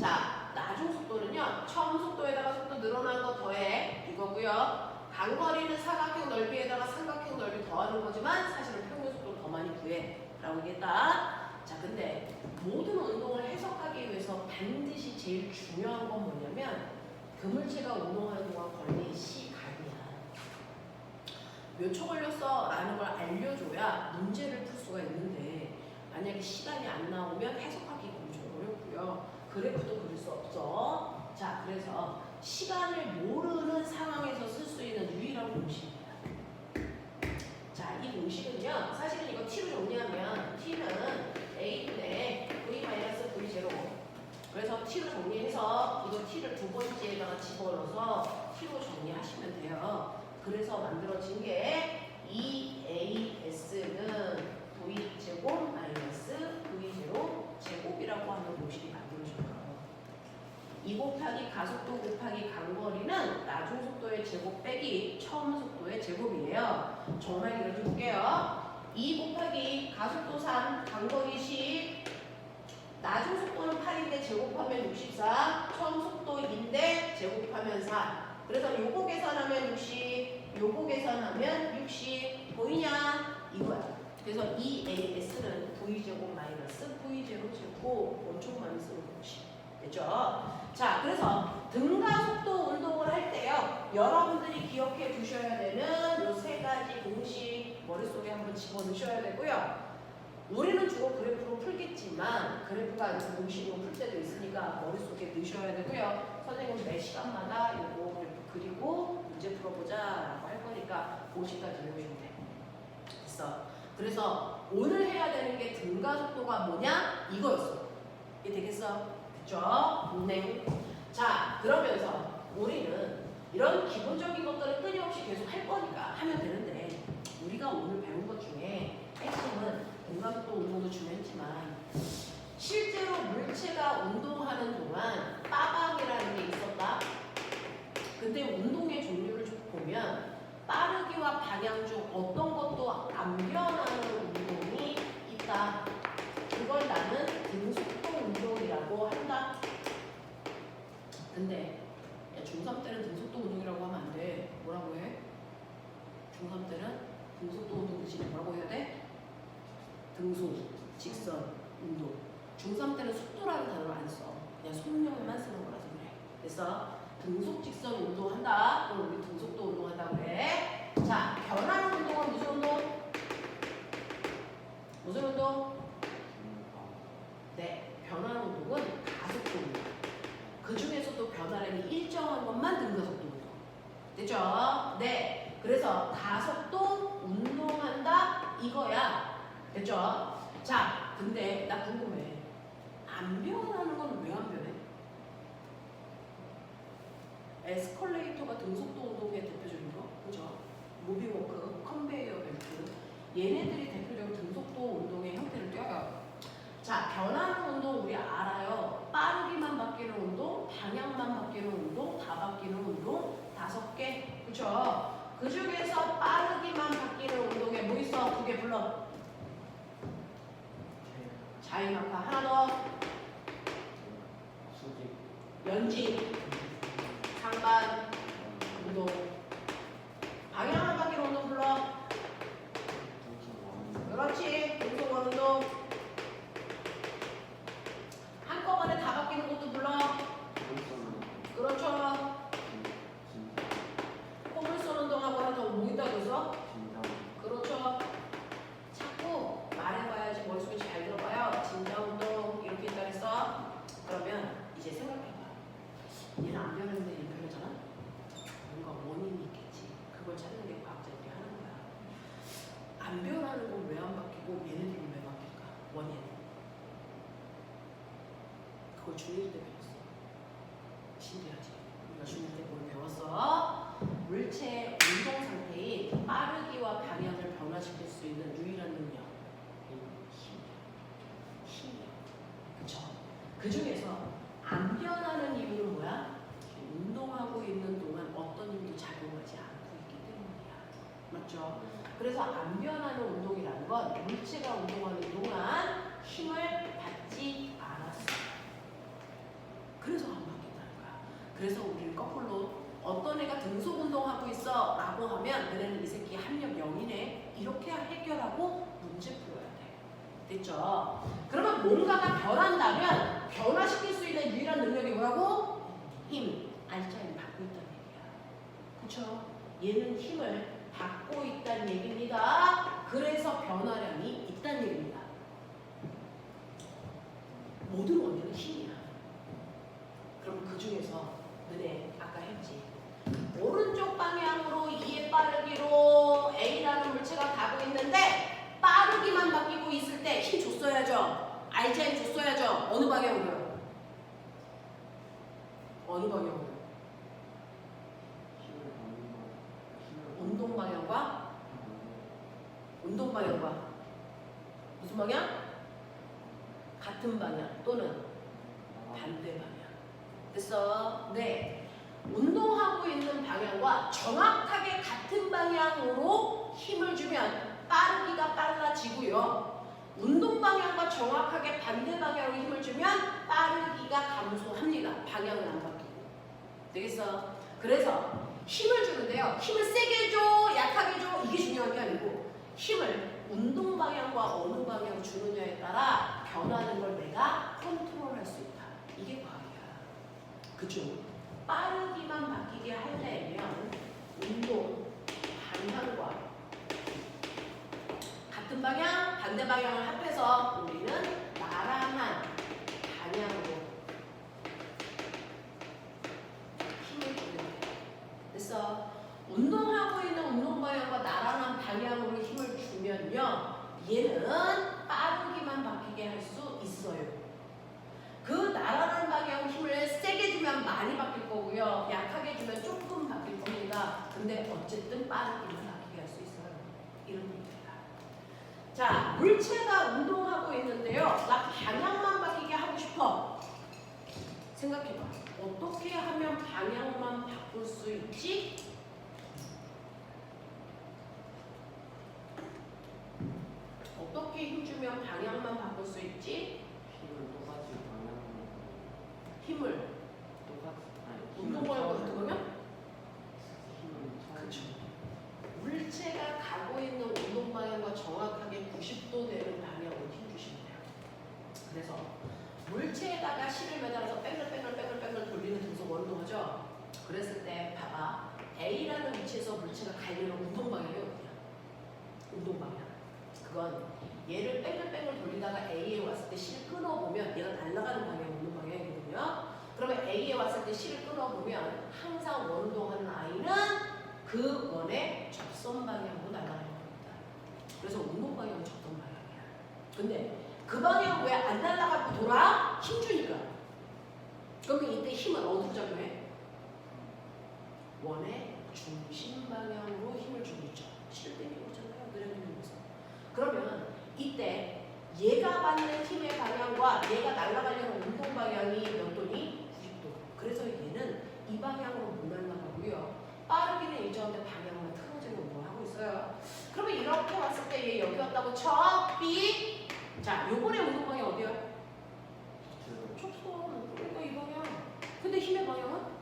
자, 나중 속도는요. 처음 속도에다가 속도 늘어난 거 더해. 이거고요. 간거리는 사각형 넓이에다가 삼각형 넓이 더하는 거지만 사실은 평균 속도를 더 많이 구해. 라고 얘기했다. 자, 근데 모든 운동을 해석하기 위해서 반드시 제일 중요한 건 뭐냐면 그물체가 운동하는 동안 걸린 시간이야. 몇 초 걸렸어? 라는 걸 알려줘야 문제를 풀 수가 있는데 만약에 시간이 안 나오면 해석하기가 엄청 어렵고요. 그래프도 그릴 수 없어. 자, 그래서 시간을 모르는 상황에서 쓸 수 있는 유일한 공식입니다. 자, 이 공식은요. 사실은 이거 t로 정리하면 t는 a분의 v-v0 그래서 t로 정리해서 이거 t를 두 번째에다가 집어넣어서 t로 정리하시면 돼요. 그래서 만들어진 게 2as는 v제곱 마이너스 v0 제곱이라고 하는 공식이 만들어져요. 2 곱하기 가속도 곱하기 간거리는 나중 속도의 제곱 빼기 처음 속도의 제곱이에요. 정말 이렇게 볼게요. 2 곱하기 가속도 3, 간거리 10, 나중 속도는 8인데 제곱하면 64, 처음 속도인데 제곱하면 4. 그래서 요거 계산하면 60, 요거 계산하면 60. 보이냐? 이거야. 그래서 2as는 v제곱 마이너스 v0 제곱 엄청 많이 쓰는 공식. 됐죠? 자, 그래서 등가속도 운동을 할 때요. 여러분들이 기억해 두셔야 되는 요 세 가지 공식 머릿속에 한번 집어넣으셔야 되고요. 우리는 주로 그래프로 풀겠지만 그래프가 아니고 공식으로 풀 때도 있으니까 머릿속에 넣으셔야 되고요. 선생님 매 시간마다 요거 그래프 그리고 문제 풀어보자 라고 할 거니까 공식까지 외우시면 돼. 됐어. 그래서 오늘 해야 되는 게 등가속도가 뭐냐? 이거였어. 이게 되겠어? 됐죠? 네. 자, 그러면서 우리는 이런 기본적인 것들을 끊임없이 계속 할 거니까 하면 되는데 우리가 오늘 배운 것 중에 핵심은 공감도 운동도 중요했지만 실제로 물체가 운동하는 동안 빠방이라는 게 있었다. 근데 운동의 종류를 보면 빠르기와 방향 중 어떤 것도 안 변하는 운동이 있다. 그걸 나는 등속도 운동이라고 한다. 근데 야, 중3 때는 등속도 운동이라고 하면 안 돼. 뭐라고 해? 중3 때는 등속도 운동 대신에 뭐라고 해야 돼? 등속, 직선, 운동. 중3 때는 속도라는 단어를 안 써. 그냥 속력만 쓰는 거라서 그래. 그래서 등속, 직선 운동한다. 그럼 우리 등속도 운동한다 그래. 자, 변하는 운동은 무슨 운동? 무슨 운동? 네, 변하는 운동은 가속도 운동. 그 중에서도 변화량이 일정한 것만 등가속도 운동. 됐죠? 네. 그래서 가속도 운동한다 이거야. 됐죠? 자, 근데 나 궁금해. 안 변하는 건 왜 안 변해? 에스컬레이터가 등속도 운동의 대표적인 거, 그죠? 무빙워크, 컨베이어 벨트, 얘네들이 대표적으로 등속도 운동의 형태를 띄어요. 자, 변하는 운동 우리 알아요. 빠르기만 바뀌는 운동, 방향만 바뀌는 운동, 다 바뀌는 운동 5개, 그죠? 그 중에서 빠르기만 바뀌는 운동에 뭐 있어? 2개 불러. 자이마카 하나 더. 수직 연지, 상반 운동. 방향만 바뀌는 운동 불러. 그렇지. 등속 운동. 한꺼번에 다 바뀌는 것도 불러. 그렇죠. 폼을 쏘는 운동하고 하나 더 뭐 있다고 했어? 그렇죠. 자꾸 말해봐야지 머릿속에 잘 들어봐요. 진자 운동 이렇게 있다 그랬어. 그러면 이제 생각해봐. 얘는 안 변하는데 얘는 변하잖아. 뭔가 원인이 있겠지. 그걸 찾는 게 과학자들이 하는 거야. 안 변하는 건 왜 안 바뀌고 얘네들은 왜 바뀔까? 원인. 그걸 중1 때 배웠어. 신기하지? 우리가 중1 때 뭘 배웠어? 물체의 운동 상태인 빠르기와 방향을 변화시킬 수 있는 유일한 능력. 힘이야. 그쵸? 그 중에서 안 변하는 이유는 뭐야? 운동하고 있는 동안 어떤 힘도 작용하지 않고 있기 때문이야. 맞죠? 그래서 안 변하는 운동이라는 건 물체가 운동하는 동안 힘을 받지 않았어. 그래서 안 바뀐다는 거야. 그래서 우리는 거꾸로 어떤 애가 등속 운동하고 있어 라고 하면 너네는 이 새끼 합력 0이네 이렇게 해결하고 문제 풀어야 돼. 됐죠? 그러면 뭔가가 변한다면 변화시킬 수 있는 유일한 능력이 뭐라고? 힘. 알짜는 받고 있다는 얘기야. 그쵸? 얘는 힘을 받고 있다는 얘기입니다. 그래서 변화량이 있다는 얘기입니다. 모든 원인은 힘이야. 그럼 그 중에서 너네 아까 했지. 오른쪽 방향으로 2의 빠르기로 A라는 물체가 가고 있는데 빠르기만 바뀌고 있을 때 힘 줬어야죠. 알자임 줬어야죠. 어느 방향으로요? 어느 방향으로요? 운동 방향과 운동 방향과 무슨 방향? 같은 방향 또는 반대 방향. 됐어? 네. 운동하고 있는 방향과 정확하게 같은 방향으로 힘을 주면 빠르기가 빨라지고요. 운동 방향과 정확하게 반대 방향으로 힘을 주면 빠르기가 감소합니다. 방향은 안 바뀌고. 되겠어? 그래서 힘을 주는데요. 힘을 세게 줘, 약하게 줘 이게 중요한 게 아니고 힘을 운동 방향과 어느 방향으로 주느냐에 따라 변하는 걸 내가 컨트롤할 수 있다. 이게 과학이야. 그죠? 빠르기만 바뀌게 하려면 운동 방향과 같은 방향, 반대 방향을 합해서 우리는 나란한 방향으로 힘을 주는 거예요. 그래서 운동하고 있는 운동 방향과 나란한 방향으로 힘을 주면요, 얘는 빠르기만 바뀌게 할 수 있어요. 그 나란한 방향 힘을 세게 주면 많이 바뀔 거고요. 약하게 주면 조금 바뀔 겁니다. 근데 어쨌든 빠르기만 바뀌게 할 수 있어요. 이런 얘기입니다. 자, 물체가 운동하고 있는데요. 나 방향만 바뀌게 하고 싶어. 생각해봐. 어떻게 하면 방향만 바꿀 수 있지? 어떻게 힘주면 방향만 바꿀 수 있지? 힘을 똑같이 방향으로 힘을 똑같이 운동방향으로 들어가면? 힘을 그렇죠. 물체가 가고 있는 운동 방향과 정확하게 90도 되는 방향으로 힘주시면 돼요. 그래서 물체에다가 실을 매달아서 뺑글뺑글 돌리는 등속 원동하죠. 그랬을 때 봐봐. A라는 위치에서 물체가 가려는 운동 방향이 어디야? 운동 방향. 그건 얘를 뺑글뺑글 돌리다가 A에 왔을 때 실을 끊어보면 얘가 날아가는 방향이 운동 방향이거든요. 그러면 A에 왔을 때 실을 끊어보면 항상 원운동하는 I는 그 원의 접선 방향으로 날아가는 겁니다. 그래서 운동 방향은 접선 방향이야. 근데 그 방향 왜 안 날아가고 돌아? 힘주니까. 그러면 이때 힘은 어디로 작용해? 원의 중심 방향으로 힘을 주고 있죠. 실을 땡기고 있잖아요. 느려지면서. 그러면 이때 얘가 받는 힘의 방향과 얘가 날아가려는 운동 방향이 몇 도니? 90도. 그래서 얘는 이 방향으로 못 날아가고요. 빠르기는 일정한데 방향만 틀어지는 운동을 하고 있어요. 그러면 이렇게 왔을 때 얘 여기 왔다고 쳐. B. 자, 요번에 운동 방향 어디야? 촉선. 그러니까 이 방향. 근데 힘의 방향은?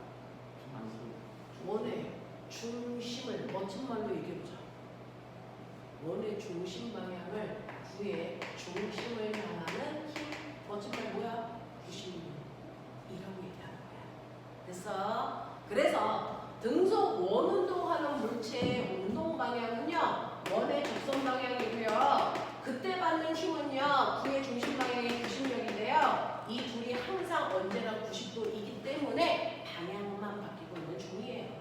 원의 중심을 멋진 말로 얘기해보자. 원의 중심 방향을 구해 중심을 향하는 힘. 멋진 말 뭐야? 90이라고 얘기하는 거야. 됐어? 그래서 등속 원운동하는 물체의 운동 방향은요. 원의 접선 방향이고요. 그때 받는 힘은요. 구의 중심 방향의 90력인데요. 이 둘이 항상 언제나 90도이기 때문에 방향만 바뀌고 있는 중이에요.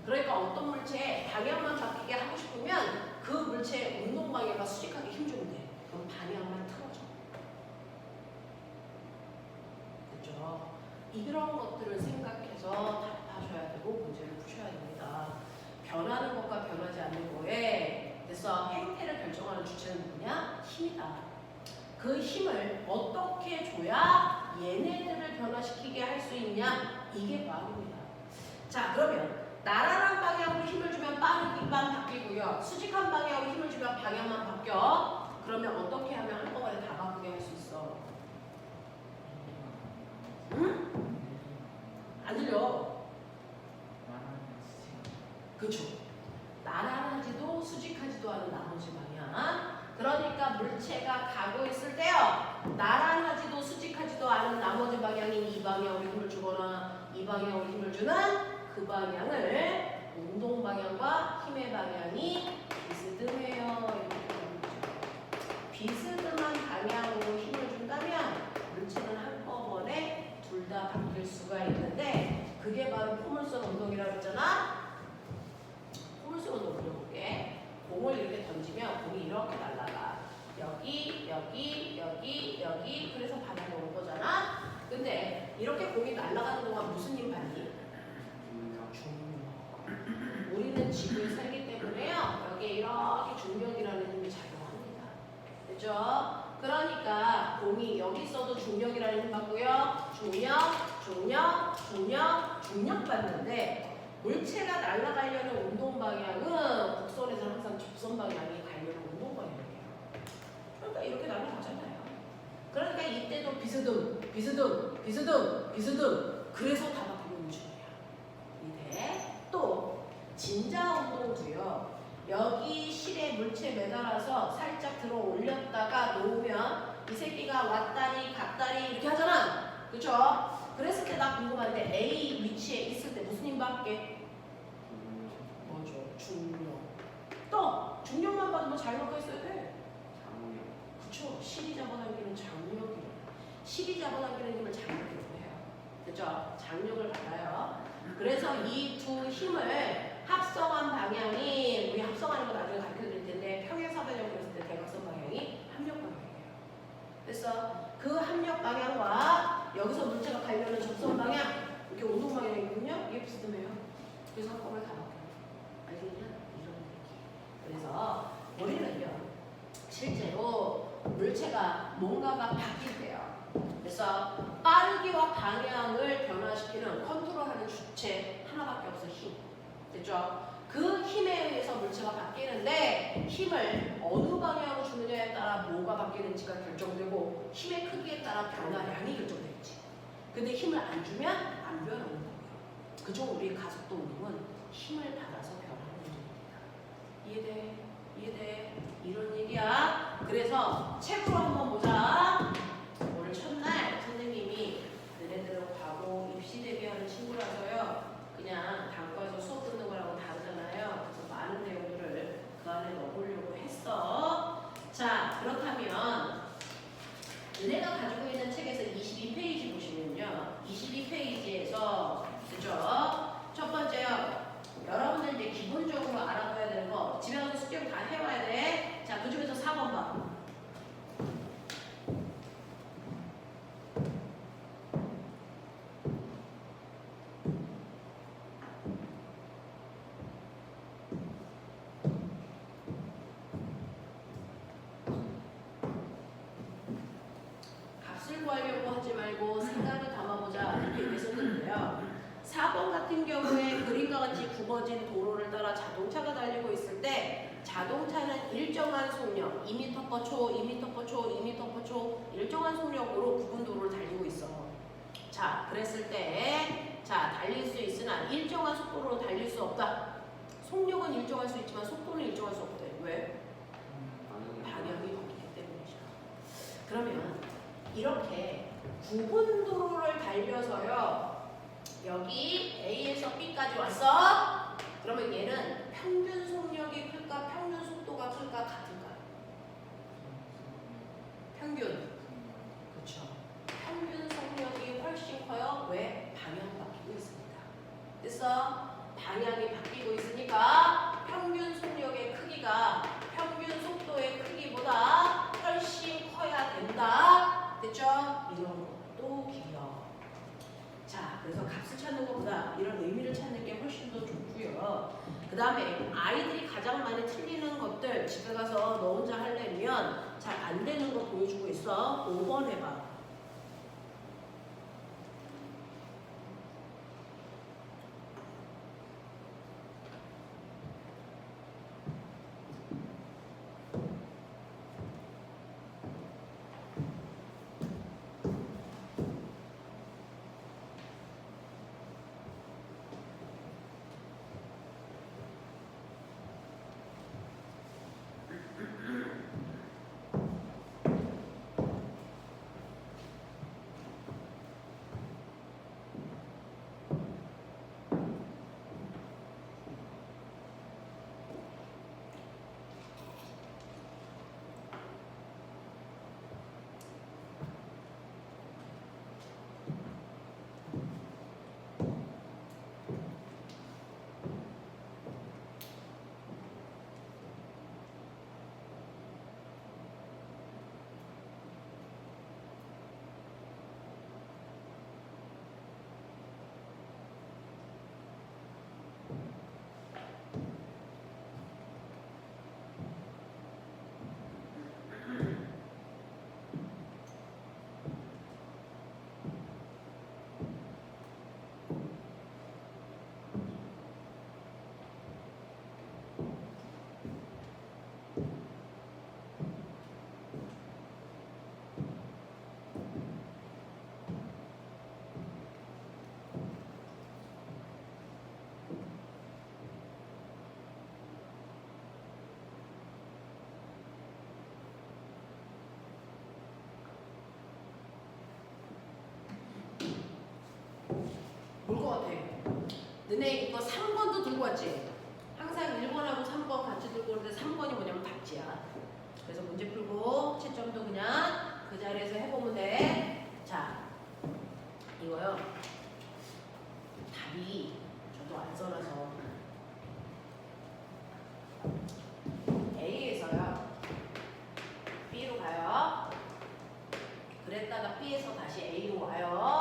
그러니까 어떤 물체에 방향만 바뀌게 하고 싶으면 그 물체의 운동 방향과 수직하게 힘주면 돼. 그럼 방향만 틀어져. 그렇죠? 이런 것들을 생각해서 답하셔야 되고 문제를 푸셔야 됩니다. 변하는 것과 변하지 않는 거에 그래서 행태를 결정하는 주체는 누구냐? 힘이다. 그 힘을 어떻게 줘야 얘네들을 변화시키게 할 수 있냐? 이게 마음입니다. 자, 그러면 나란한 방향으로 힘을 주면 빠르기만 바뀌고요. 수직한 방향으로 힘을 주면 방향만 바뀌어. 그러면 어떻게 하면 한꺼번에 다 바꾸게 할 수 있어? 응? 안 들려. 그렇죠. 나란하지도 수직하지도 않은 나머지 방향. 그러니까 물체가 가고 있을 때요. 나란하지도 수직하지도 않은 나머지 방향인 이 방향으로 힘을 주거나 이 방향으로 힘을 주는 그 방향을 운동 방향과 힘의 방향이 비스듬해요. 비스듬한 방향으로 힘을 준다면 물체는 한꺼번에 둘 다 바뀔 수가 있는데 그게 바로 포물선 운동이라고 했잖아. 포물선 운동 그려볼게. 공을 이렇게 던지면 공이 이렇게 날아가. 여기, 여기, 여기, 여기. 그래서 바닥에 온 거잖아. 근데 이렇게 공이 날아가는 동안 무슨 힘 받니? 우리는 지구에 살기 때문에요. 여기에 이렇게 중력이라는 힘이 작용합니다. 그죠? 그러니까 공이 여기 있어도 중력이라는 힘 받고요. 중력 받는데 물체가 날아가려는 운동 방향은 곡선에서는 항상 접선 방향이 가려는 운동 방향이에요. 그러니까 이렇게 날아가잖아요. 그러니까 이때도 비스듬. 그래서 다 바뀌고 있는 중이에요. 이때 또 진자 운동도요. 여기 실에 물체 매달아서 살짝 들어 올렸다가 놓으면 이 새끼가 왔다리 갔다리 이렇게 하잖아. 그쵸? 그랬을 때 나 궁금한데 A 위치에 있을 때 무슨 힘 받게? 뭐죠? 중력. 또 중력만 받으면 자유가 있어야 돼. 그쵸? 실이 잡아당기는 장력이에요. 실이 잡아당기는 힘을 장력이라고 해요. 그쵸? 장력을 받아요. 그래서 이 두 힘을 합성한 방향이 우리 합성하는 거 나중에 가르쳐 드릴 텐데 평행사변형 그랬을 때 대각선 방향이 합력 방향이에요. 그래서 그 합력 방향과 여기서 물체가 가려는 접선 방향 이렇게 운동 방향이거든요. 이게 비스듬해요. 그래서 한꺼번에 다 바뀌어요. 알겠냐? 이런 얘기. 그래서 우리는요 실제로 물체가 뭔가가 바뀔 때요. 그래서 빠르기와 방향을 변화시키는 컨트롤하는 주체 하나밖에 없어. 힘. 됐죠? 그 힘에 의해서 물체가 바뀌는데 힘을 어느 방향으로 주느냐에 따라 뭐가 바뀌는지가 결정되고 힘의 크기에 따라 변화량이 결정되겠지. 근데 힘을 안 주면 안 변하는 거예요. 그죠? 우리 가속도 운동은 힘을 받아서 변하는 운동입니다. 이해돼? 이해돼? 이런 얘기야. 그래서 책으로 한번 보자. 오늘 첫날 선생님이 너네들은 과거 입시 대비하는 친구라서요. 그냥 단과에서 수업 듣는 거랑은 다르잖아요. 그래서 많은 내용들을 그 안에 넣어보려고 했어. 자, 그렇다면 너네가 가지고 있는 책에서 22페이지 보시면요. 22페이지에서 그죠? 첫 번째요. 여러분들 이제 기본적으로 알아둬야 되는 거 집에 가서 숙제를 다 해와야 돼. 자, 그 중에서 4번 봐. 값을 구하려고 하지 말고 생각을 담아보자 이렇게 얘기했었는데요. 4번 같은 경우에 그림과 같이 굽어진 도로를 따라 자동차가 달리고 있을 때 자동차는 일정한 속력 2m/초, 2m/초, 2m/초 일정한 속력으로 굽은 도로를 달리고 있어. 자, 그랬을 때 자, 달릴 수 있으나 일정한 속도로 달릴 수 없다. 속력은 일정할 수 있지만 속도는 일정할 수 없대. 왜? 방향이 바뀌기 때문이죠. 그러면 이렇게 굽은 도로를 달려서요. 여기 A에서 B까지 왔어. 그러면 얘는 평균 속력이 클까? 평균 속도가 클까? 같을까? 평균. 그렇죠. 평균 속력이 훨씬 커요. 왜? 방향이 바뀌고 있으니까. 그래서 방향이 바뀌고 있으니까 평균 속력의 크기가 평균 속도의 크기보다 훨씬 커야 된다. 됐죠? 이런 것도 기억. 자, 그래서 값을 찾는 것보다 이런 의미를 찾는 게 훨씬 더 좋고요. 그 다음에 아이들이 가장 많이 틀리는 것들 집에 가서 너 혼자 하려면 잘 안 되는 거 보여주고 있어. 5번 해봐. 뭘 것 같아? 너네 이거 3번도 들고 왔지? 항상 1번하고 3번 같이 들고 오는데 3번이 뭐냐면 답지야. 그래서 문제 풀고 채점도 그냥 그 자리에서 해보면 돼. 자, 이거요. 답이 저도 안 써놔서 A에서요. B로 가요. 그랬다가 B에서 다시 A로 와요.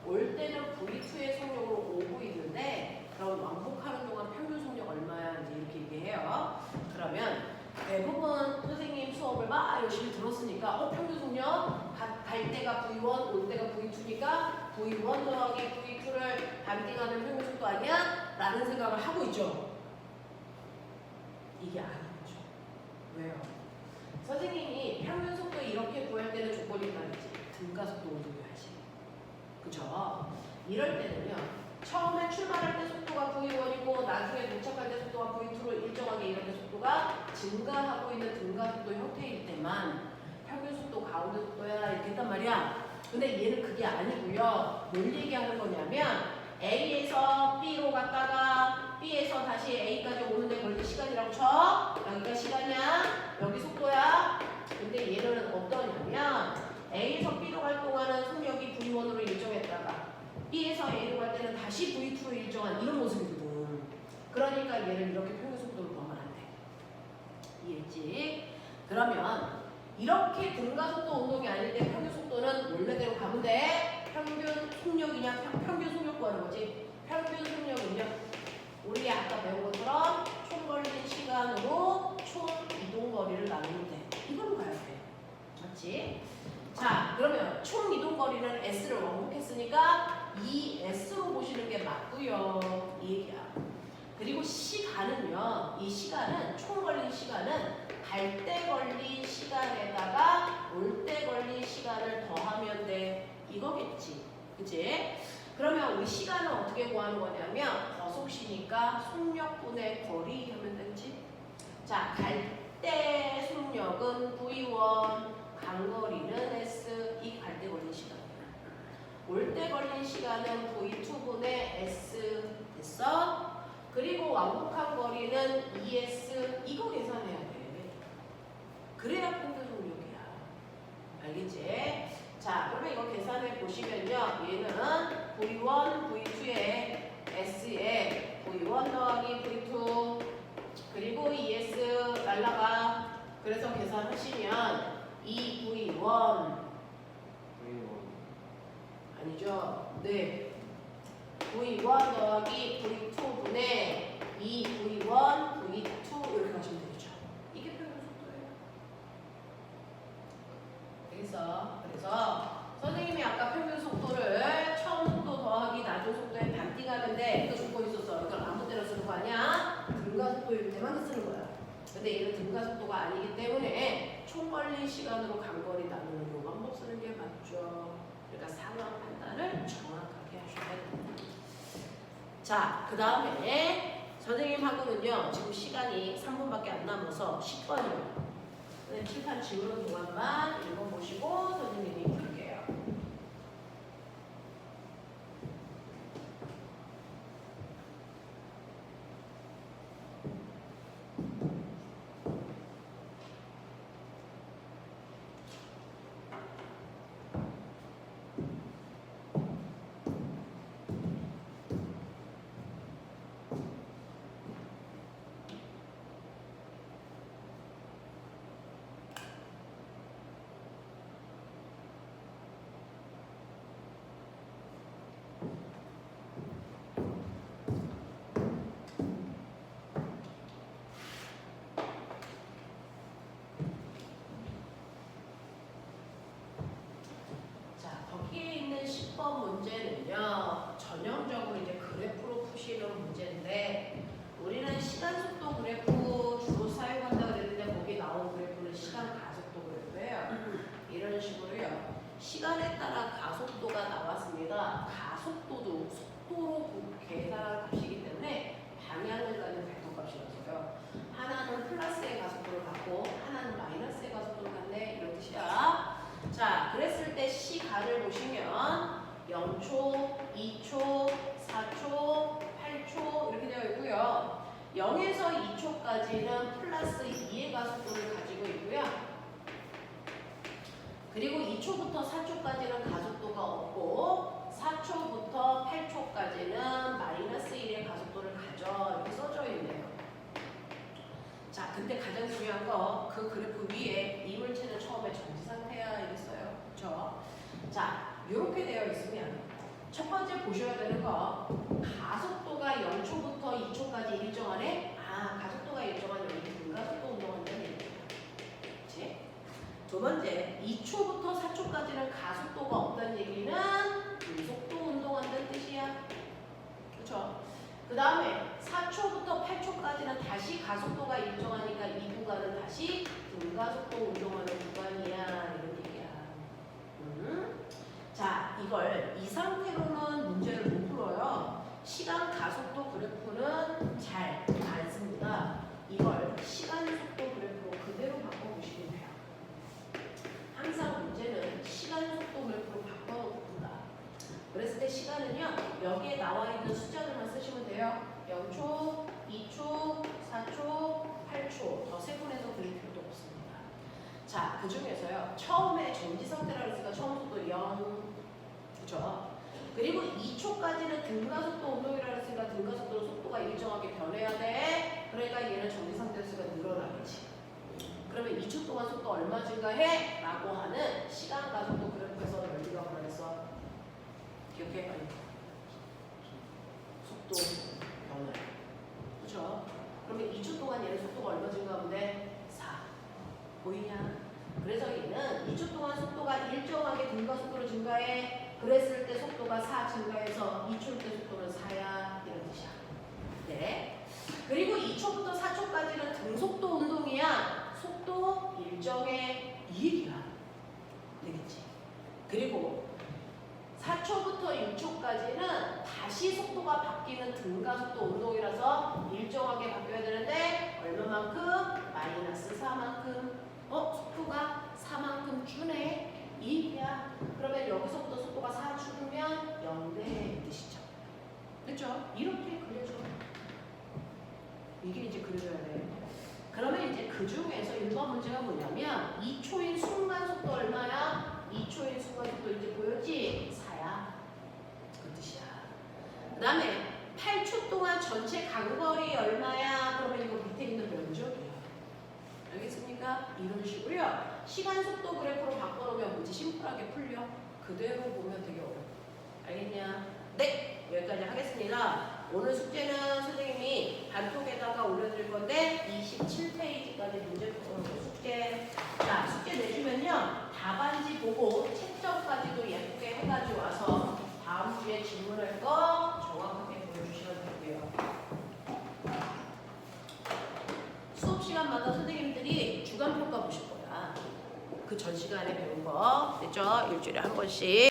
올 때는 V2의 속력으로 오고 있는데 그럼 왕복하는 동안 평균 속력 얼마야? 이제 이렇게 얘기해요. 그러면 대부분 선생님 수업을 막 열심히 들었으니까 평균 속력 갈 때가 V1, 올 때가 V2니까 V1 더하기 V2를 반띵하는 평균 속도 아니야? 라는 생각을 하고 있죠. 이게 아니죠. 왜요? 선생님이 평균 속도 이렇게 구할 때는 조건이 있다겠지. 등가속도 운동해야지. 그죠? 이럴 때는요. 처음에 출발할 때 속도가 V1이고 나중에 도착할 때 속도가 V2로 일정하게 이렇게 속도가 증가하고 있는 등가속도 형태일 때만 평균 속도 가운데 속도야 이렇게 했단 말이야. 근데 얘는 그게 아니고요. 뭘 얘기하는 거냐면 A에서 B로 갔다가 B에서 다시 A까지 오는데 걸린 시간이라고 쳐. 여기가 시간이야. 여기 속도야. 근데 얘는 어떠냐면 A에서 B로 갈 동안은 속력이 V1으로 일정했다가 B에서 A로 갈 때는 다시 V2로 일정한 이런 모습이거든. 그러니까 얘를 이렇게 평균 속도로 보면 안 돼. 이해했지? 그러면 이렇게 등가속도 운동이 아닐 때 평균 속도는 원래대로 가면 돼. 평균 속력이냐? 평균 속력 구하는 거지. 평균 속력은요. 우리 아까 배운 것처럼 총 걸린 시간으로 총 이동 거리를 나누면 돼. 이걸로 가야 돼. 맞지? 자, 그러면 총 이동 거리는 S를 왕복했으니까 이 S로 보시는 게 맞고요. 이 얘기야. 그리고 시간은요. 이 시간은 총 걸린 시간은 갈 때 걸린 시간에다가 올 때 걸린 시간을 더하면 돼. 이거겠지. 그치? 그러면 우리 시간은 어떻게 구하는 거냐면 거속시니까 속력분의 거리 하면 되지. 자, 갈 때 속력은 V1, 간거리는 S, 이 갈 때 걸린 시간이야. 올 때 걸린 시간은 V2분의 S 됐어? 그리고 왕복한 거리는 ES, 이거 계산해야 돼. 그래야 평균 속력이야. 알겠지? 자, 그러면 이거 계산해 보시면요. 얘는 V1, V2의 S에 V1 더하기 V2 그리고 ES 날라가. 그래서 계산하시면 2V1 아니죠? 네. V1 더하기 V2분의 2V1, V2 이렇게 하시면 되죠. 이게 평균 속도예요. 그래서 선생님이 아까 평균 속도를 처음 속도 더하기 낮은 속도에 반띵하는데 그 조건이 있었어. 이걸 아무 때나 쓰는 거 아니야? 등가속도일 때만 쓰는 거야. 근데 얘는 등가속도가 아니기 때문에 총 걸린 시간으로 간거리 나누는 요 방법 쓰는 게 맞죠. 그러니까 상황 판단을 정확하게 하셔야 됩니다. 자, 그 다음에 선생님하고는요. 지금 시간이 3분밖에 안 남아서 10번이에요. 칠판 지우는 동안만 읽어보시고 선생님이 풀게요. 문제는요, 전형적으로 이제 그래프로 푸시는 문제인데, 우리는 시간 속도 그래프 주로 사용한다 그랬는데, 거기 나온 그래프는 시간 가속도 그래프예요. 이런 식으로요. 시간에 따라 가속도가 나왔습니다. 가속도도 속도로 계산한 값이기 때문에 방향을 가는 벡터 값이라서요. 하나는 플러스의 가속도를 갖고 하나는 마이너스의 가속도를 갖네, 이런 뜻이야. 자, 그랬을 때 시간을 보시면 0초, 2초, 4초, 8초 이렇게 되어 있고요. 0에서 2초까지는 플러스 2의 가속도를 가지고 있고요. 그리고 2초부터 4초까지는 가속도가 없고 4초부터 8초까지는 마이너스 1의 가속도를 가져, 이렇게 써져 있네요. 자, 근데 가장 중요한 거, 그 그래프 위에 이물체는 처음에 정지 상태야 이랬어요. 그렇죠? 자, 이렇게 되어 있으면 첫 번째 보셔야 되는 거 가속도가 0초부터 2초까지 일정하네? 아, 가속도가 일정한 여기 등가속도 운동한다는 얘기야. 그치? 두 번째 2초부터 4초까지는 가속도가 없다는 얘기는 등속도 운동한다는 뜻이야. 그쵸? 그 다음에 4초부터 8초까지는 다시 가속도가 일정하니까 이 구간은 다시 등가속도 운동하는 구간이야. 이런 얘기야. 자, 이걸 이 상태로는 문제를 못 풀어요. 시간 가속도 그래프는 잘 안 씁니다. 이걸 시간 속도 그래프로 그대로 바꿔보시면 돼요. 항상 문제는 시간 속도 그래프로 바꿔봅니다. 그랬을 때 시간은요, 여기에 나와 있는 숫자들만 쓰시면 돼요. 0초, 2초, 4초, 8초. 더 세분해서 그릴 필요도 없습니다. 자, 그 중에서요, 처음에 정지 상태라 그랬으니까 처음 속도 0. 그죠? 그리고 2초까지는 등가속도 운동이라 그랬으니까 등가속도는 속도가 일정하게 변해야 돼. 그러니까 얘는 정지 상태에서가 늘어나겠지. 그러면 2초 동안 속도 얼마 증가해? 라고 하는 시간 가속도 그래프에서 열리가 뭐라 했어? 기억해? 아니. 속도 변화. 그죠? 그러면 2초 동안 얘는 속도가 얼마 증가하면 돼? 4. 보이냐? 그래서 얘는 2초 동안 속도가 일정하게 등가속도로 증가해. 그랬을 때 속도가 4 증가해서 2초일 때 속도는 4야. 이런 뜻이야. 네. 그리고 2초부터 4초까지는 등속도 운동이야. 속도 일정해. 이 얘기야. 되겠지? 그리고 4초부터 6초까지는 다시 속도가 바뀌는 등가속도 운동이라서 일정하게 바뀌어야 되는데 얼마만큼? 마이너스 4만큼. 속도가 4만큼 주네. 이 얘기야. 그러면 여기서부터 속도가 4 줄으면 0대 이 뜻이죠. 그렇죠? 이렇게 그려줘. 이게 이제 그려줘야 돼. 그러면 이제 그 중에서 1번 문제가 뭐냐면 2초인 순간 속도 얼마야? 2초인 순간 속도 이제 보였지? 4야. 그 뜻이야. 그 다음에 8초 동안 전체 간거리 얼마야? 그러면 이거 밑에 있는 면적이야. 알겠습니까? 이런 식으로요. 시간 속도 그래프로 바꿔놓으면 문제 심플하게 풀려. 그대로 보면 되게 어려워. 알겠냐? 네! 여기까지 하겠습니다. 오늘 숙제는 선생님이 단톡에다가 올려드릴 건데 27페이지까지 문제 푸는 숙제. 자, 숙제 내주면요. 답안지 보고 채점까지도 예쁘게 해가지고 와서 다음 주에 질문할 거 정확하게 보여주시면 되고요. 수업 시간마다 선생님들이 주간 평가 보실 거야. 그 전 시간에 배운 거 됐죠? 일주일에 한 번씩.